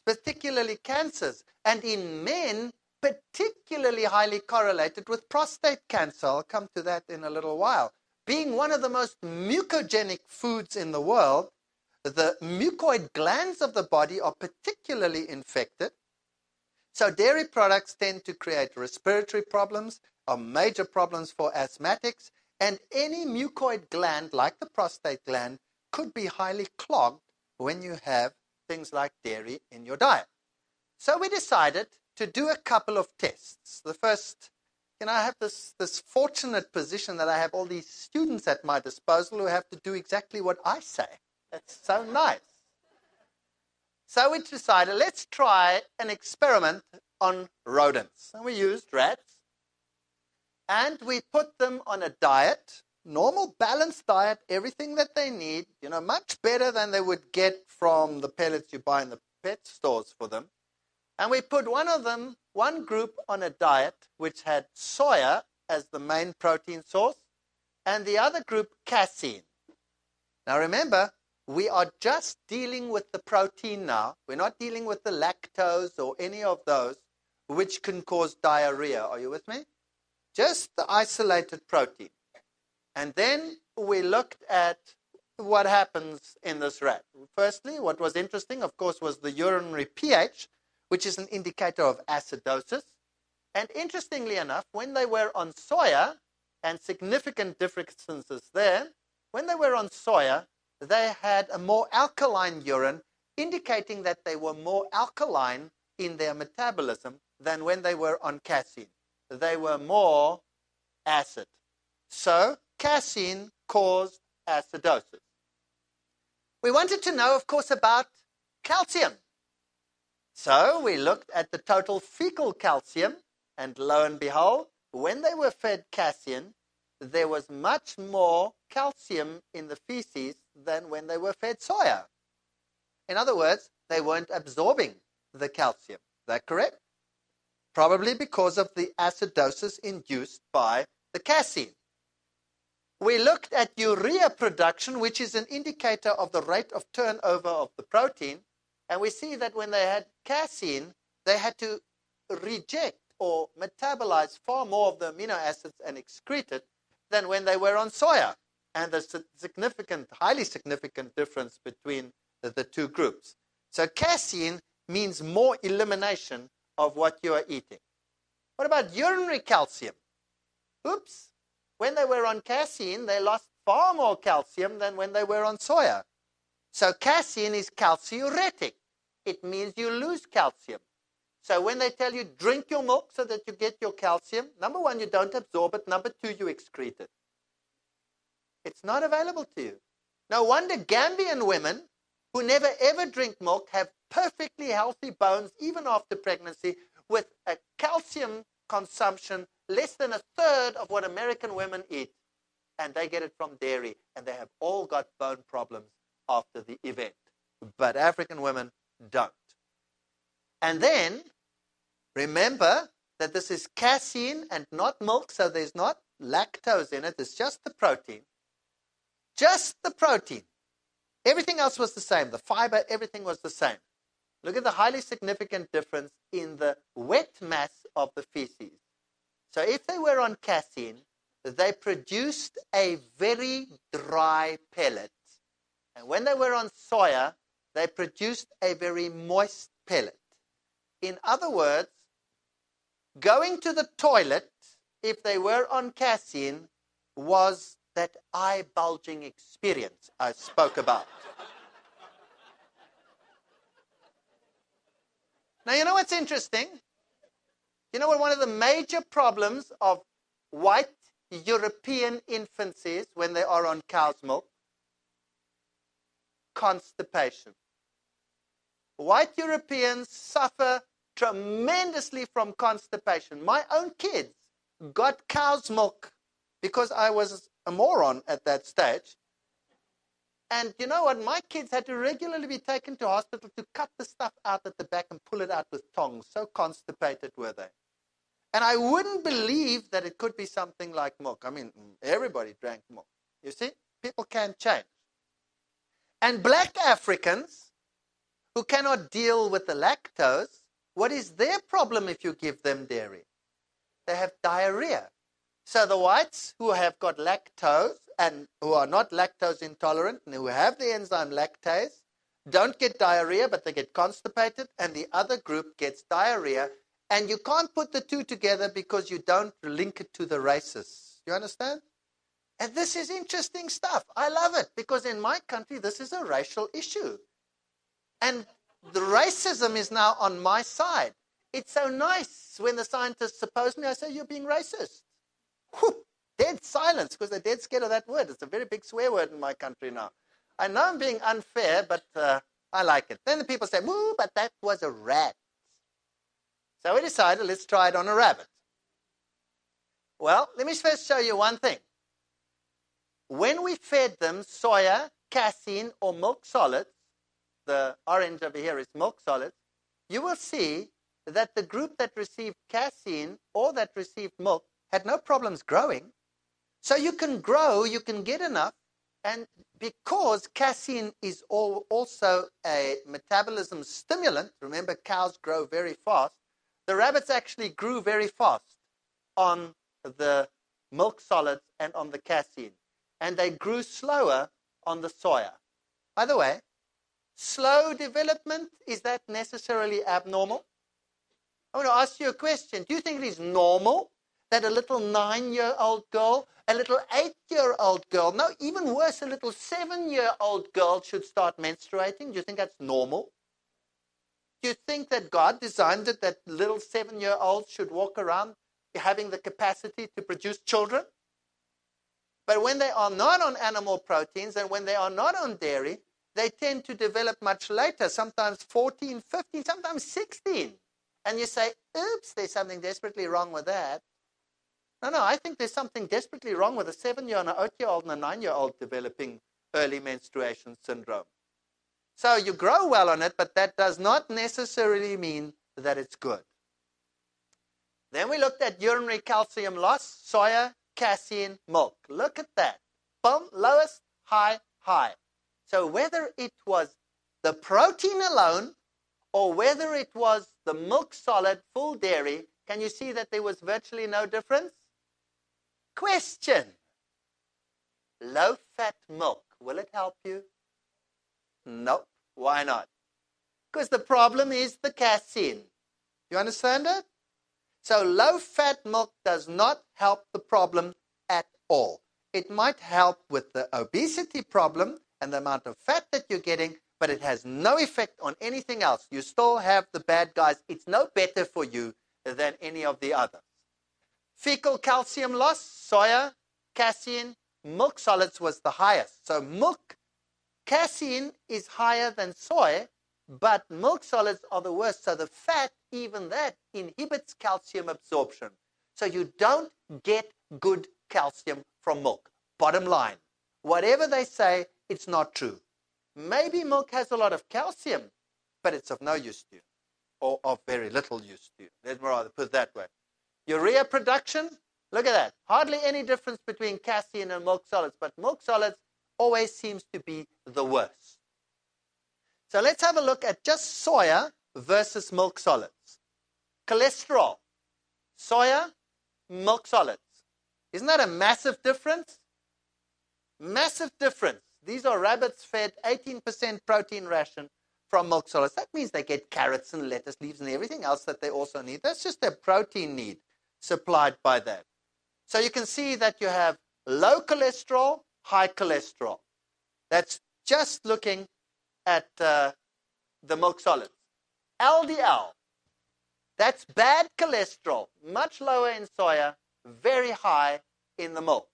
particularly cancers, and in men, particularly highly correlated with prostate cancer. I'll come to that in a little while. Being one of the most mucogenic foods in the world, the mucoid glands of the body are particularly infected. So dairy products tend to create respiratory problems, are major problems for asthmatics. And any mucoid gland, like the prostate gland, could be highly clogged when you have things like dairy in your diet. So we decided to do a couple of tests. The first, I have this fortunate position that I have all these students at my disposal who have to do exactly what I say. That's so nice. So we decided, let's try an experiment on rodents. And we used rats. And we put them on a diet, normal, balanced diet, everything that they need, much better than they would get from the pellets you buy in the pet stores for them. And we put one group on a diet which had soya as the main protein source, and the other group casein. Now remember, we are just dealing with the protein now. We're not dealing with the lactose or any of those which can cause diarrhea. Are you with me? Just the isolated protein. And then we looked at what happens in this rat. Firstly, what was interesting, of course, was the urinary pH, which is an indicator of acidosis. And interestingly enough, when they were on soya, and significant differences there, when they were on soya, they had a more alkaline urine, indicating that they were more alkaline in their metabolism than when they were on casein. They were more acid. So casein caused acidosis. We wanted to know, of course, about calcium. So we looked at the total fecal calcium, and lo and behold, when they were fed casein, there was much more calcium in the feces than when they were fed soya. In other words, they weren't absorbing the calcium. Is that correct? Probably because of the acidosis induced by the casein. We looked at urea production, which is an indicator of the rate of turnover of the protein, and we see that when they had casein, they had to reject or metabolize far more of the amino acids and excrete it than when they were on soya. And there's a highly significant difference between the two groups. So casein means more elimination of what you are eating. What about urinary calcium? Oops. When they were on casein, they lost far more calcium than when they were on soya. So casein is calciuretic. It means you lose calcium. So when they tell you drink your milk so that you get your calcium, number one, you don't absorb it. Number two, you excrete it. It's not available to you. No wonder Gambian women who never ever drink milk have perfectly healthy bones even after pregnancy, with a calcium consumption less than a third of what American women eat. And they get it from dairy, and they have all got bone problems after the event. But African women don't. And then, remember that this is casein and not milk, so there's not lactose in it. It's just the protein. Just the protein. Everything else was the same. The fiber, everything was the same. Look at the highly significant difference in the wet mass of the feces. So if they were on casein, they produced a very dry pellet. And when they were on soya, they produced a very moist pellet. In other words, going to the toilet, if they were on casein, was that eye-bulging experience I spoke about. Now, you know what's interesting? You know what one of the major problems of white European infants is when they are on cow's milk? Constipation. White Europeans suffer tremendously from constipation. My own kids got cow's milk because I was a moron at that stage. And you know what? My kids had to regularly be taken to hospital to cut the stuff out at the back and pull it out with tongs. So constipated were they. And I wouldn't believe that it could be something like milk. I mean, everybody drank milk. You see, people can change. And black Africans who cannot deal with the lactose, what is their problem if you give them dairy? They have diarrhea. So the whites who have got lactose and who are not lactose intolerant and who have the enzyme lactase don't get diarrhea, but they get constipated, and the other group gets diarrhea. And you can't put the two together because you don't link it to the races. You understand? And this is interesting stuff. I love it because in my country, this is a racial issue. And the racism is now on my side. It's so nice when the scientists oppose me, I say, you're being racist. Whew, dead silence because they're dead scared of that word. It's a very big swear word in my country now. I know I'm being unfair, but I like it. Then the people say, woo, but that was a rat. So we decided, let's try it on a rabbit. Well, let me first show you one thing. When we fed them soya, casein, or milk solids, the orange over here is milk solids, you will see that the group that received casein or that received milk had no problems growing. So you can grow, you can get enough, and because casein is also a metabolism stimulant, remember cows grow very fast, the rabbits actually grew very fast on the milk solids and on the casein. And they grew slower on the soya. By the way, slow development, is that necessarily abnormal? I want to ask you a question. Do you think it is normal that a little 9-year-old girl, a little 8-year-old girl, no, even worse, a little 7-year-old girl should start menstruating? Do you think that's normal? Do you think that God designed it that little 7-year-olds should walk around having the capacity to produce children? But when they are not on animal proteins and when they are not on dairy, they tend to develop much later, sometimes 14, 15, sometimes 16. And you say, oops, there's something desperately wrong with that. No, I think there's something desperately wrong with a 7-year-old, an 8-year-old, and a 9-year-old developing early menstruation syndrome. So you grow well on it, but that does not necessarily mean that it's good. Then we looked at urinary calcium loss, soya, casein, milk. Look at that. Boom, lowest, high, high. So whether it was the protein alone or whether it was the milk solid, full dairy, can you see that there was virtually no difference? Question. Low-fat milk, will it help you? Nope. Why not? Because the problem is the casein. You understand it? So low-fat milk does not help the problem at all. It might help with the obesity problem and the amount of fat that you're getting, but it has no effect on anything else. You still have the bad guys. It's no better for you than any of the others. Fecal calcium loss, soya, casein, milk solids was the highest. So milk, casein is higher than soy, but milk solids are the worst. So the fat, even that, inhibits calcium absorption. So you don't get good calcium from milk. Bottom line, whatever they say, it's not true. Maybe milk has a lot of calcium, but it's of no use to you, or of very little use to you. Let's rather put it that way. Urea production, look at that. Hardly any difference between casein and milk solids, but milk solids always seems to be the worst. So let's have a look at just soya versus milk solids. Cholesterol, soya, milk solids. Isn't that a massive difference? Massive difference. These are rabbits fed 18% protein ration from milk solids. That means they get carrots and lettuce leaves and everything else that they also need. That's just their protein need supplied by that. So you can see that you have low cholesterol, high cholesterol. That's just looking at the milk solids. LDL, that's bad cholesterol, much lower in soya, very high in the milk.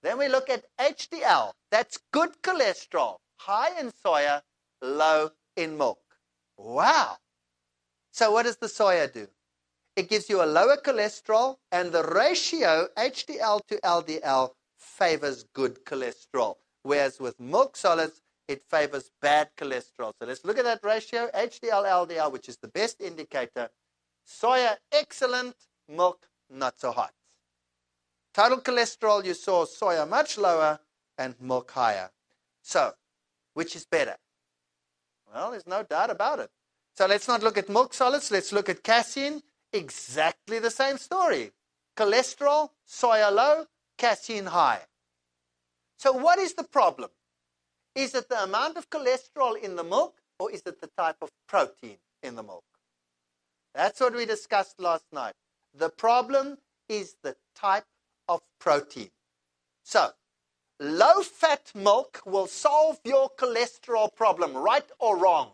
Then we look at HDL, that's good cholesterol, high in soya, low in milk. Wow. So what does the soya do? It gives you a lower cholesterol, and the ratio HDL to LDL favors good cholesterol, whereas with milk solids, it favors bad cholesterol. So let's look at that ratio, HDL, LDL, which is the best indicator. Soya, excellent. Milk, not so hot. Total cholesterol, you saw soya much lower and milk higher. So, which is better? Well, there's no doubt about it. So let's not look at milk solids. Let's look at casein. Exactly the same story. Cholesterol, soya low, casein high. So what is the problem? Is it the amount of cholesterol in the milk, or is it the type of protein in the milk? That's what we discussed last night. The problem is the type of protein. So, low-fat milk will solve your cholesterol problem, right or wrong?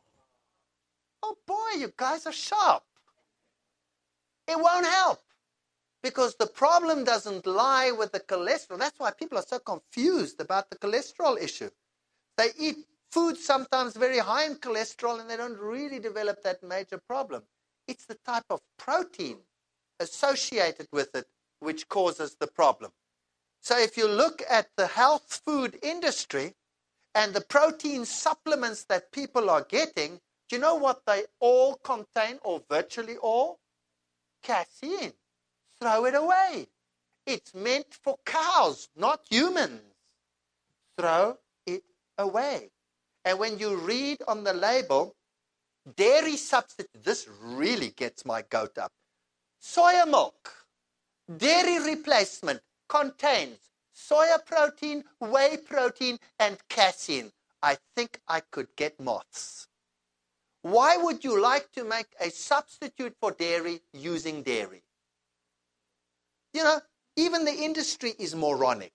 Oh boy, you guys are sharp. It won't help. Because the problem doesn't lie with the cholesterol. That's why people are so confused about the cholesterol issue. They eat food sometimes very high in cholesterol and they don't really develop that major problem. It's the type of protein associated with it which causes the problem. So if you look at the health food industry and the protein supplements that people are getting, do you know what they all contain, or virtually all? Casein. Throw it away. It's meant for cows, not humans. Throw it away. And when you read on the label, dairy substitute, this really gets my goat up. Soya milk, dairy replacement, contains soya protein, whey protein, and casein. I think I could get moths. Why would you like to make a substitute for dairy using dairy? You know, even the industry is moronic.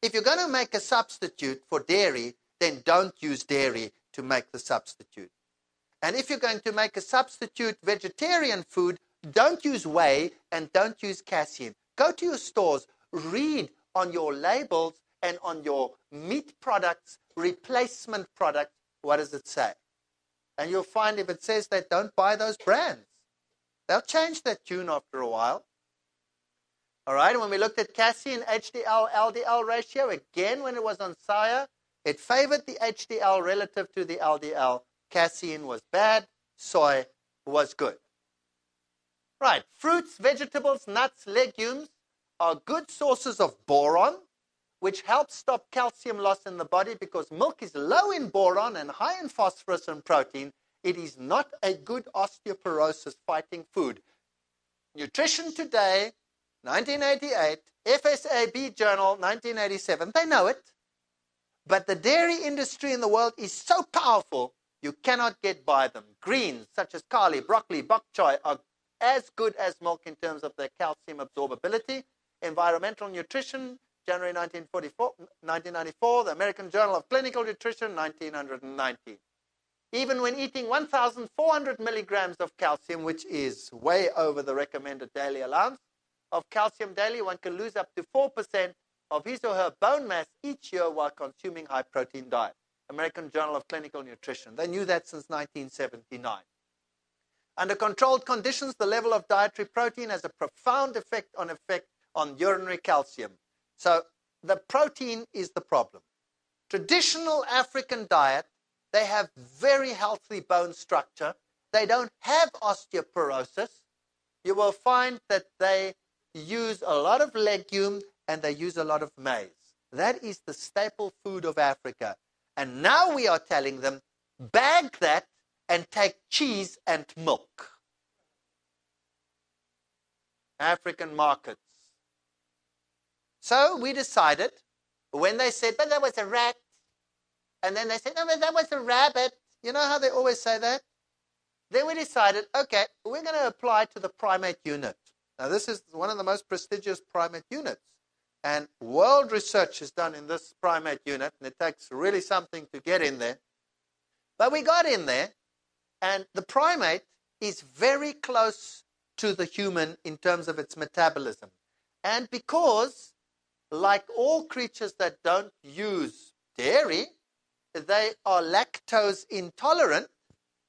If you're going to make a substitute for dairy, then don't use dairy to make the substitute. And if you're going to make a substitute vegetarian food, don't use whey and don't use casein. Go to your stores, read on your labels and on your meat products, replacement products, what does it say? And you'll find if it says that, don't buy those brands. They'll change that tune after a while. All right, when we looked at casein, HDL, LDL ratio, again, when it was on soya, it favored the HDL relative to the LDL. Casein was bad, soy was good. Right, fruits, vegetables, nuts, legumes are good sources of boron, which helps stop calcium loss in the body because milk is low in boron and high in phosphorus and protein. It is not a good osteoporosis-fighting food. Nutrition Today, 1988, FSAB Journal, 1987, they know it. But the dairy industry in the world is so powerful, you cannot get by them. Greens, such as kale, broccoli, bok choy, are as good as milk in terms of their calcium absorbability. Environmental Nutrition, January 1994, the American Journal of Clinical Nutrition, 1990. Even when eating 1,400 milligrams of calcium, which is way over the recommended daily allowance of calcium daily, one can lose up to 4% of his or her bone mass each year while consuming high-protein diet. American Journal of Clinical Nutrition. They knew that since 1979. Under controlled conditions, the level of dietary protein has a profound effect on urinary calcium. So the protein is the problem. Traditional African diet, they have very healthy bone structure. They don't have osteoporosis. You will find that they use a lot of legume and they use a lot of maize. That is the staple food of Africa. And now we are telling them, bag that and take cheese and milk. African markets. So we decided, when they said, but that was a rat, and then they said, no, but that was a rabbit. You know how they always say that? Then we decided, okay, we're going to apply to the primate unit. Now, this is one of the most prestigious primate units. And world research is done in this primate unit, and it takes really something to get in there. But we got in there, and the primate is very close to the human in terms of its metabolism. And because, like all creatures that don't use dairy, they are lactose intolerant,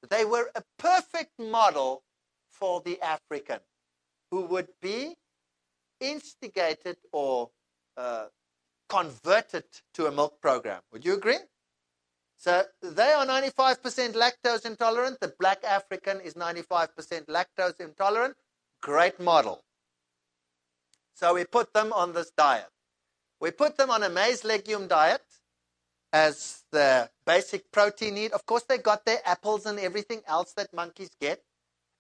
they were a perfect model for the African, who would be instigated or converted to a milk program. Would you agree? So they are 95% lactose intolerant. The black African is 95% lactose intolerant. Great model. So we put them on this diet. We put them on a maize legume diet as the basic protein need. Of course, they got their apples and everything else that monkeys get.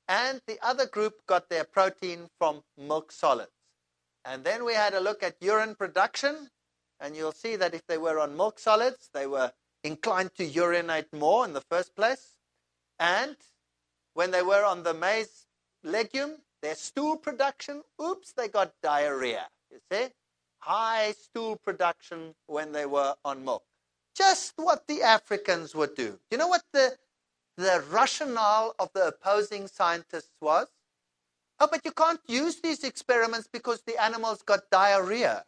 And the other group got their protein from milk solids. And then we had a look at urine production. And you'll see that if they were on milk solids, they were inclined to urinate more in the first place. And when they were on the maize legume, their stool production, oops, they got diarrhea. You see? high stool production when they were on milk. Just what the Africans would do. You know what the rationale of the opposing scientists was? Oh, but you can't use these experiments because the animals got diarrhea.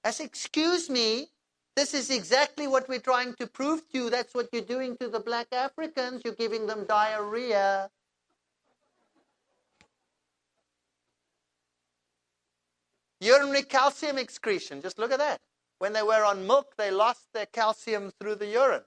I said, excuse me, this is exactly what we're trying to prove to you. That's what you're doing to the black Africans. You're giving them diarrhea. Urinary calcium excretion, just look at that. When they were on milk, they lost their calcium through the urine.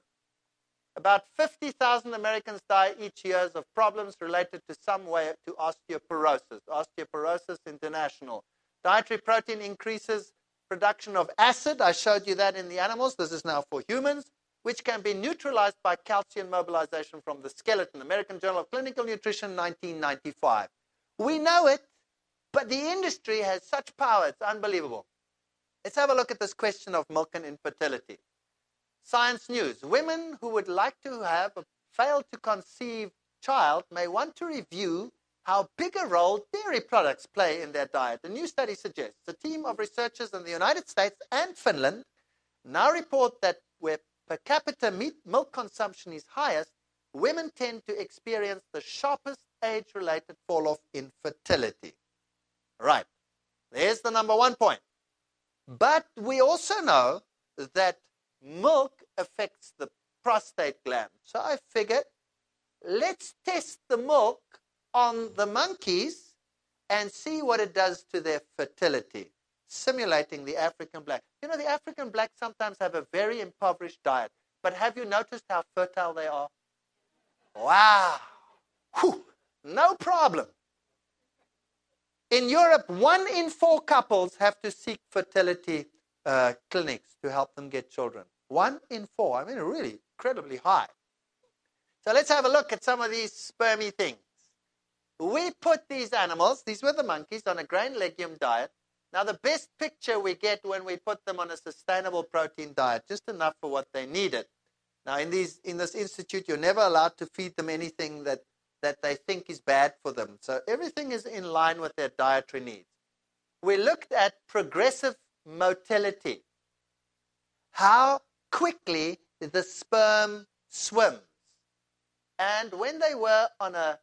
About 50,000 Americans die each year of problems related to some way to osteoporosis. Osteoporosis International. Dietary protein increases production of acid. I showed you that in the animals. This is now for humans, which can be neutralized by calcium mobilization from the skeleton. American Journal of Clinical Nutrition, 1995. We know it, but the industry has such power. It's unbelievable. Let's have a look at this question of milk and infertility. Science News. Women who would like to have a failed to conceive child may want to review how big a role dairy products play in their diet. A new study suggests a team of researchers in the United States and Finland now report that where per capita milk consumption is highest, women tend to experience the sharpest age-related fall-off in fertility. Right. There's the number one point. But we also know that milk affects the prostate gland. So I figured, let's test the milk on the monkeys and see what it does to their fertility, simulating the African black. You know, the African black sometimes have a very impoverished diet, but have you noticed how fertile they are? Wow. Whew. No problem. In Europe, 1 in 4 couples have to seek fertility clinics to help them get children. 1 in 4. I mean, really incredibly high. So let's have a look at some of these spermy things. We put these animals, these were the monkeys, on a grain legume diet. Now, the best picture we get when we put them on a sustainable protein diet, just enough for what they needed. Now, in this institute, you're never allowed to feed them anything that they think is bad for them. So everything is in line with their dietary needs. We looked at progressive motility, how quickly the sperm swims. And when they were on a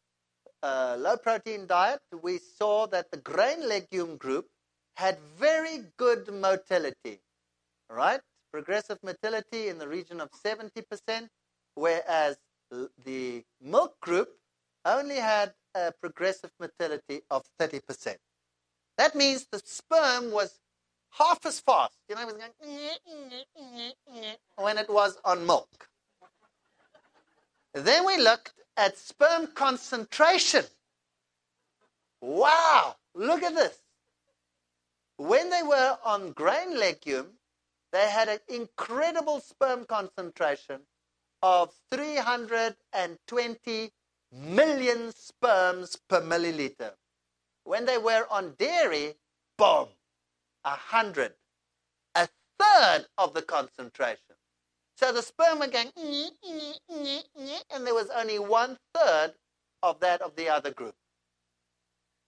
low-protein diet, we saw that the grain legume group had very good motility, right? Progressive motility in the region of 70%, whereas the milk group only had a progressive motility of 30%. That means the sperm was half as fast, you know, it was going when it was on milk. Then we looked at sperm concentration. Wow, look at this. When they were on grain legume, they had an incredible sperm concentration of 320 million sperms per milliliter. When they were on dairy, boom, 100, a third of the concentration. So the sperm were going, and there was only 1/3 of that of the other group.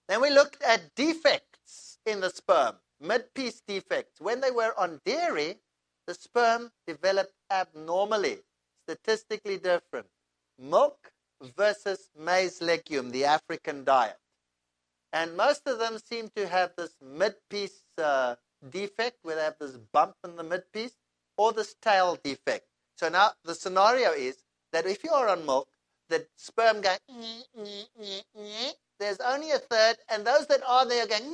Then we looked at defects in the sperm, mid-piece defects. When they were on dairy, the sperm developed abnormally, statistically different. Milk versus maize legume, the African diet. And most of them seem to have this mid-piece defect, where they have this bump in the mid-piece, or this tail defect. So now the scenario is that if you are on milk, the sperm going, there's only a third, and those that are there are going,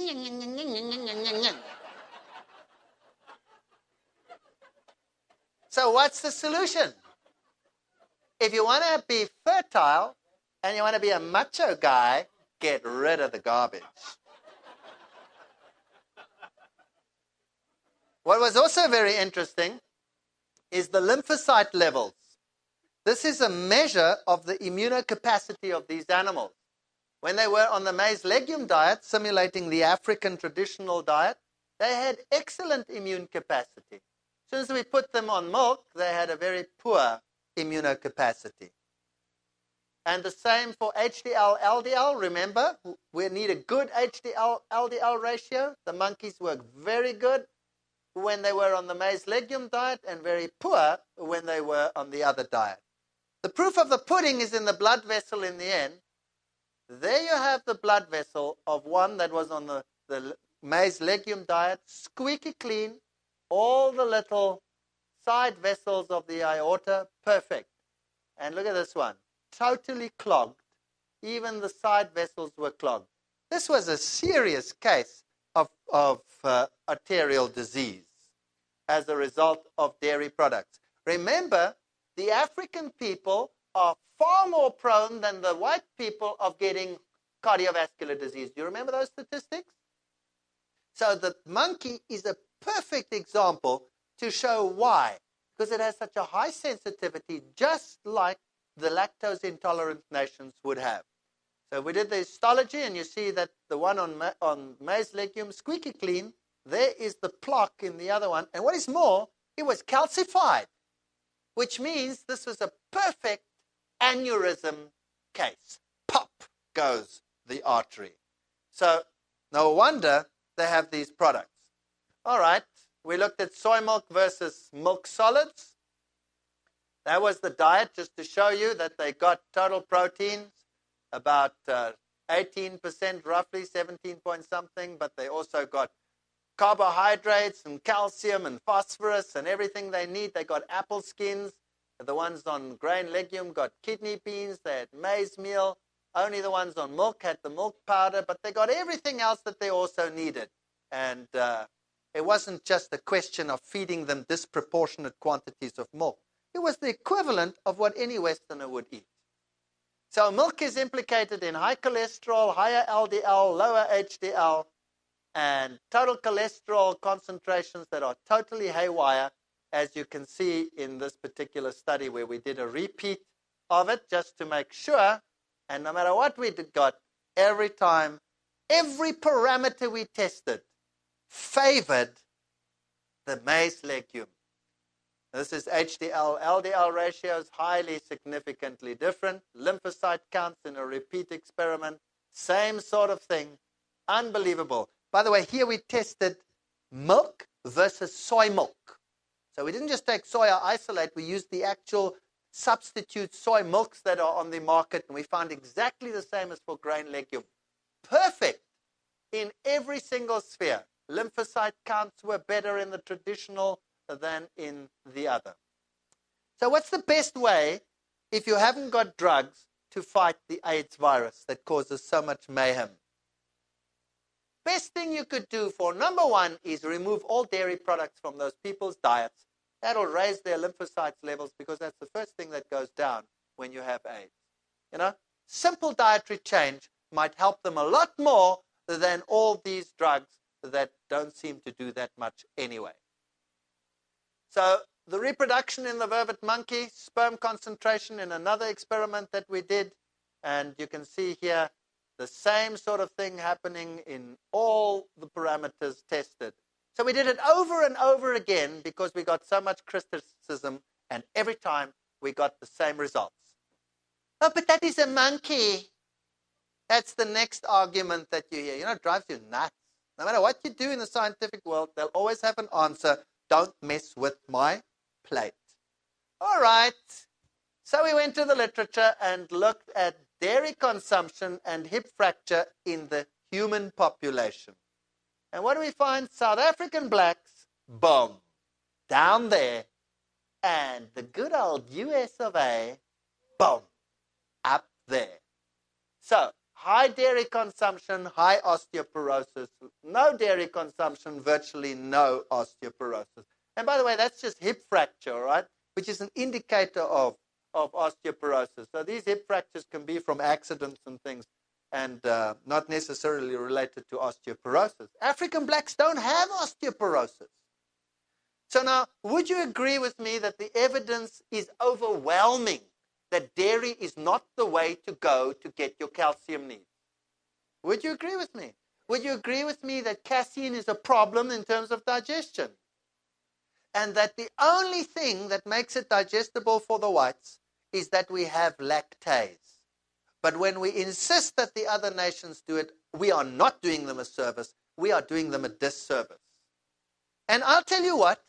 So what's the solution? If you want to be fertile and you want to be a macho guy, get rid of the garbage. What was also very interesting is the lymphocyte levels. This is a measure of the immunocapacity of these animals. When they were on the maize legume diet, simulating the African traditional diet, they had excellent immune capacity. As soon as we put them on milk, they had a very poor immunocapacity. And the same for HDL, LDL. Remember, we need a good HDL, LDL ratio. The monkeys work very good when they were on the maize legume diet and very poor when they were on the other diet. The proof of the pudding is in the blood vessel in the end. There you have the blood vessel of one that was on the maize legume diet, squeaky clean, all the little side vessels of the aorta, perfect. And look at this one, totally clogged. Even the side vessels were clogged. This was a serious case of arterial disease as a result of dairy products. Remember, the African people are far more prone than the white people of getting cardiovascular disease. Do you remember those statistics? So the monkey is a perfect example to show why. Because it has such a high sensitivity, just like the lactose intolerant nations would have. So we did the histology, and you see that the one on maize legume, squeaky clean, there is the plaque in the other one. And what is more, it was calcified, which means this was a perfect aneurysm case. Pop goes the artery. So no wonder they have these products. All right, we looked at soy milk versus milk solids. That was the diet, just to show you that they got total proteins, about 18% roughly, 17 point something, but they also got carbohydrates and calcium and phosphorus and everything they need. They got apple skins. The ones on grain legume got kidney beans. They had maize meal. Only the ones on milk had the milk powder, but they got everything else that they also needed. And it wasn't just a question of feeding them disproportionate quantities of milk. It was the equivalent of what any Westerner would eat. So milk is implicated in high cholesterol, higher LDL, lower HDL, and total cholesterol concentrations that are totally haywire, as you can see in this particular study where we did a repeat of it just to make sure. And no matter what we got, every time, every parameter we tested favored the maize legume. This is HDL, LDL ratios, highly significantly different. Lymphocyte counts in a repeat experiment, same sort of thing. Unbelievable. By the way, here we tested milk versus soy milk. So we didn't just take soy isolate, we used the actual substitute soy milks that are on the market, and we found exactly the same as for grain legume. Perfect in every single sphere. Lymphocyte counts were better in the traditional than in the other. So what's the best way, if you haven't got drugs, to fight the AIDS virus that causes so much mayhem? Best thing you could do for number one is remove all dairy products from those people's diets. That'll raise their lymphocytes levels, because that's the first thing that goes down when you have AIDS. You know, simple dietary change might help them a lot more than all these drugs that don't seem to do that much anyway. So the reproduction in the vervet monkey, sperm concentration in another experiment that we did, and you can see here the same sort of thing happening in all the parameters tested. So we did it over and over again because we got so much criticism, and every time we got the same results. Oh, but that is a monkey. That's the next argument that you hear. You know, it drives you nuts. No matter what you do in the scientific world, they'll always have an answer. Don't mess with my plate. All right. So we went to the literature and looked at dairy consumption and hip fracture in the human population. And what do we find? South African blacks, boom, down there. And the good old US of A, boom, up there. So, high dairy consumption, high osteoporosis. No dairy consumption, virtually no osteoporosis. And by the way, that's just hip fracture, all right, which is an indicator of osteoporosis. So these hip fractures can be from accidents and things, and not necessarily related to osteoporosis. African blacks don't have osteoporosis. So now, would you agree with me that the evidence is overwhelming that dairy is not the way to go to get your calcium needs? Would you agree with me? Would you agree with me that casein is a problem in terms of digestion? And that the only thing that makes it digestible for the whites is that we have lactase. But when we insist that the other nations do it, we are not doing them a service. We are doing them a disservice. And I'll tell you what,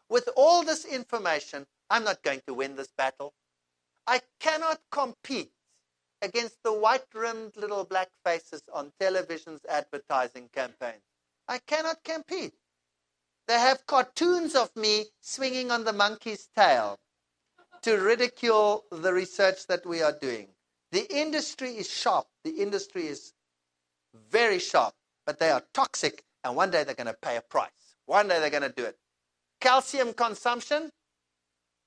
with all this information, I'm not going to win this battle. I cannot compete against the white-rimmed little black faces on television's advertising campaigns. I cannot compete. They have cartoons of me swinging on the monkey's tail to ridicule the research that we are doing. The industry is sharp. The industry is very sharp, but they are toxic, and one day they're going to pay a price. One day they're going to do it. Calcium consumption.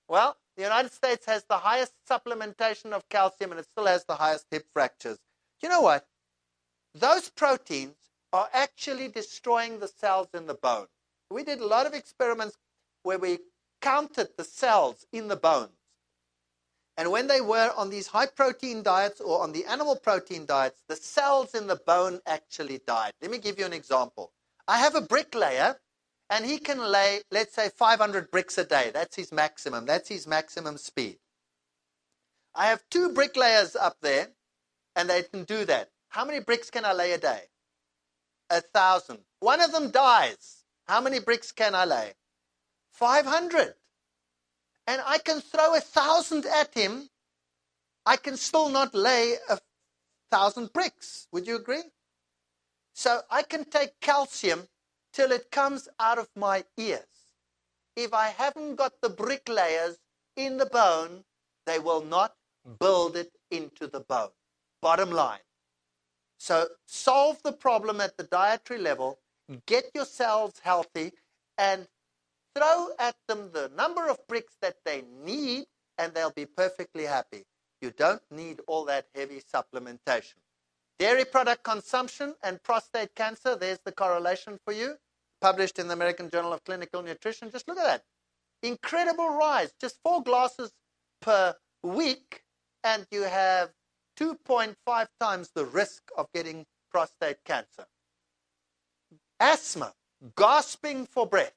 Well, the United States has the highest supplementation of calcium, and it still has the highest hip fractures. You know what? Those proteins are actually destroying the cells in the bone. We did a lot of experiments where we counted the cells in the bones. And when they were on these high-protein diets or on the animal protein diets, the cells in the bone actually died. Let me give you an example. I have a bricklayer, and he can lay, let's say, 500 bricks a day. That's his maximum. That's his maximum speed. I have 2 bricklayers up there, and they can do that. How many bricks can I lay a day? 1,000. One of them dies. How many bricks can I lay? 500. And I can throw 1,000 at him. I can still not lay 1,000 bricks. Would you agree? So I can take calcium till it comes out of my ears. If I haven't got the bricklayers in the bone, they will not build it into the bone. Bottom line. So solve the problem at the dietary level, get your cells healthy, and throw at them the number of bricks that they need, and they'll be perfectly happy. You don't need all that heavy supplementation. Dairy product consumption and prostate cancer, there's the correlation for you, published in the American Journal of Clinical Nutrition. Just look at that. Incredible rise. Just 4 glasses per week, and you have 2.5 times the risk of getting prostate cancer. Asthma, gasping for breath.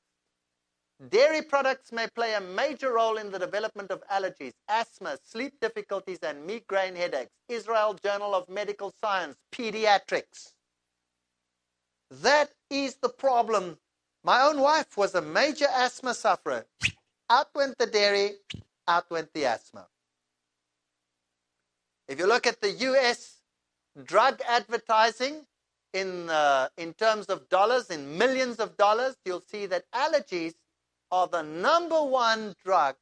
Dairy products may play a major role in the development of allergies, asthma, sleep difficulties, and migraine headaches. Israel Journal of Medical Science, Pediatrics. That is the problem. My own wife was a major asthma sufferer. Out went the dairy, out went the asthma. If you look at the U.S. drug advertising in terms of dollars, in millions of dollars, you'll see that allergies are the number one drug,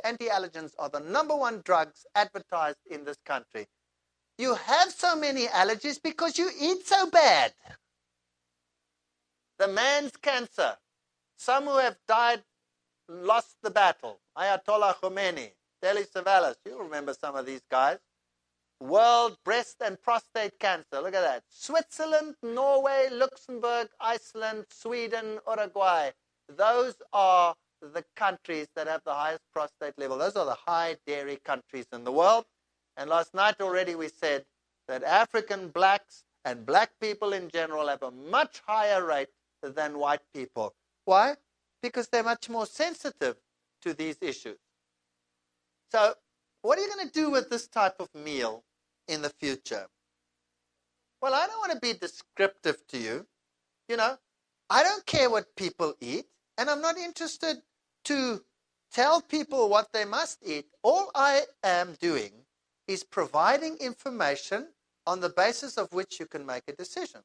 anti-allergens are the number one drugs advertised in this country. You have so many allergies because you eat so bad. The man's cancer. Some who have died lost the battle. Ayatollah Khomeini, Telly Savalas, you remember some of these guys. World breast and prostate cancer. Look at that. Switzerland, Norway, Luxembourg, Iceland, Sweden, Uruguay. Those are the countries that have the highest prostate level. Those are the high dairy countries in the world. And last night already we said that African blacks and black people in general have a much higher rate than white people. Why? Because they're much more sensitive to these issues. So what are you going to do with this type of meal in the future? Well, I don't want to be descriptive to you. You know, I don't care what people eat, and I'm not interested to tell people what they must eat. All I am doing is providing information on the basis of which you can make a decision.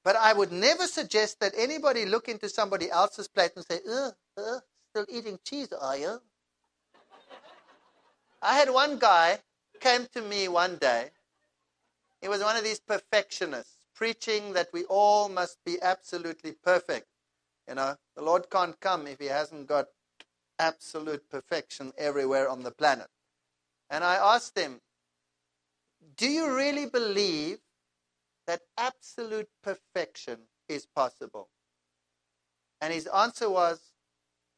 But I would never suggest that anybody look into somebody else's plate and say, still eating cheese, are you? I had one guy came to me one day. He was one of these perfectionists, preaching that we all must be absolutely perfect. You know, the Lord can't come if he hasn't got absolute perfection everywhere on the planet. And I asked him, do you really believe that absolute perfection is possible? And his answer was,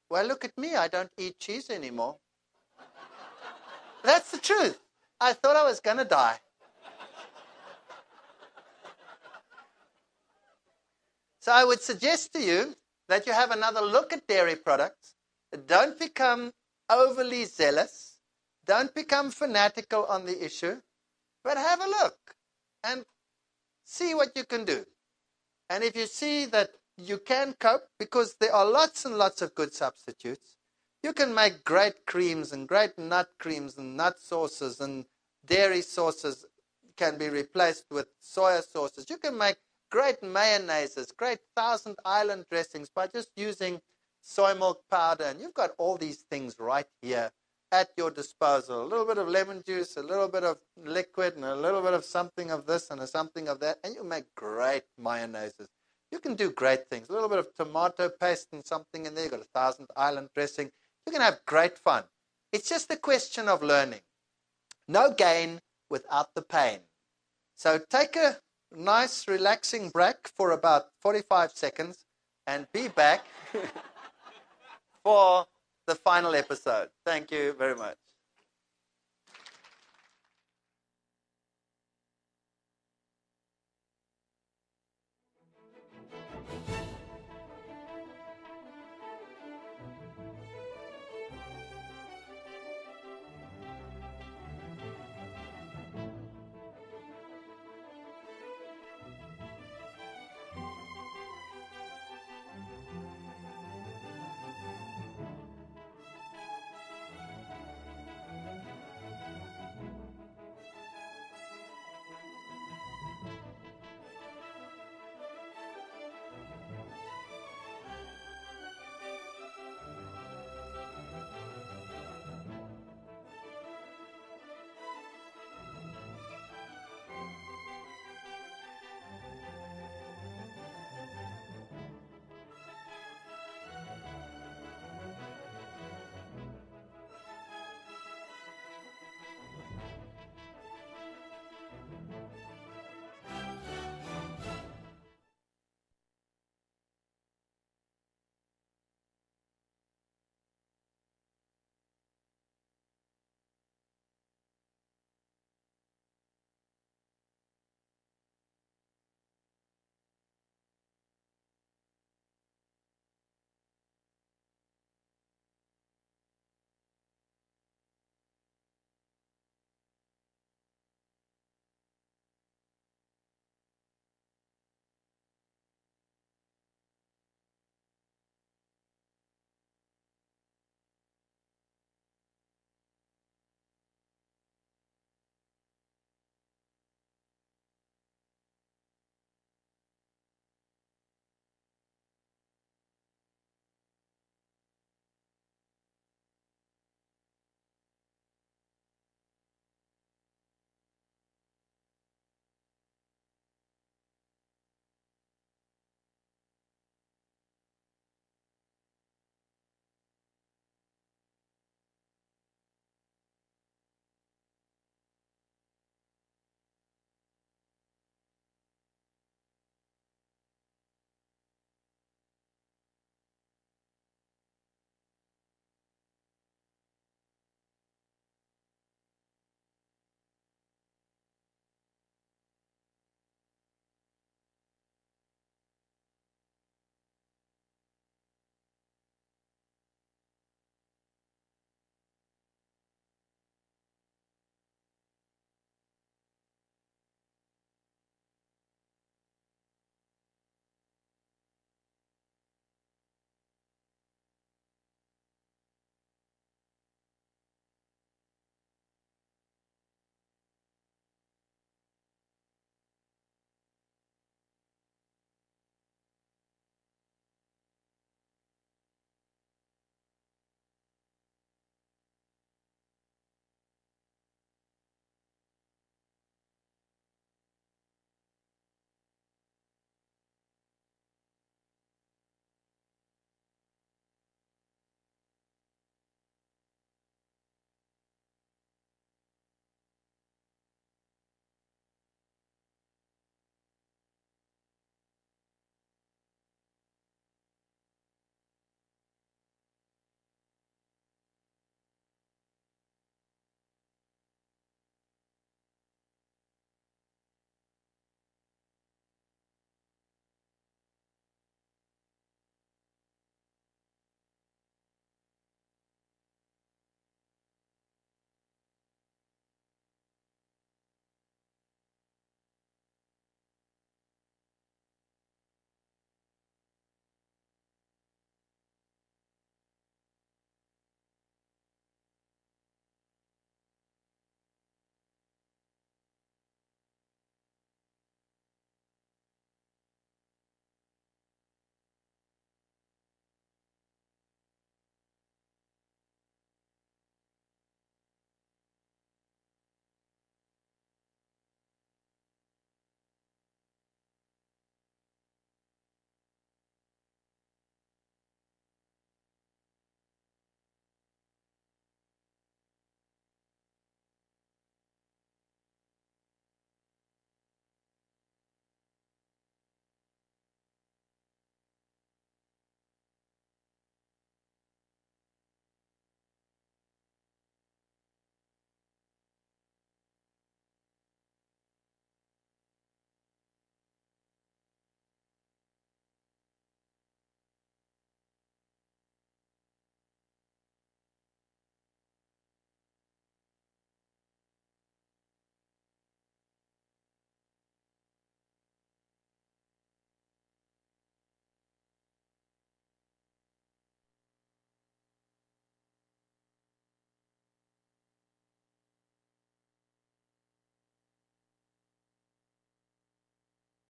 well, look at me, I don't eat cheese anymore. That's the truth. I thought I was going to die. So I would suggest to you that you have another look at dairy products. Don't become overly zealous. Don't become fanatical on the issue. But have a look and see what you can do. And if you see that you can cope, because there are lots and lots of good substitutes, you can make great creams and great nut creams and nut sauces, and dairy sauces can be replaced with soya sauces. You can make great mayonnaises, great Thousand Island dressings by just using soy milk powder. And you've got all these things right here at your disposal. A little bit of lemon juice, a little bit of liquid, and a little bit of something of this and a something of that, and you make great mayonnaises. You can do great things. A little bit of tomato paste and something in there. You've got a Thousand Island dressing. You can have great fun. It's just a question of learning. No gain without the pain. So take a nice relaxing break for about 45 seconds and be back for the final episode. Thank you very much.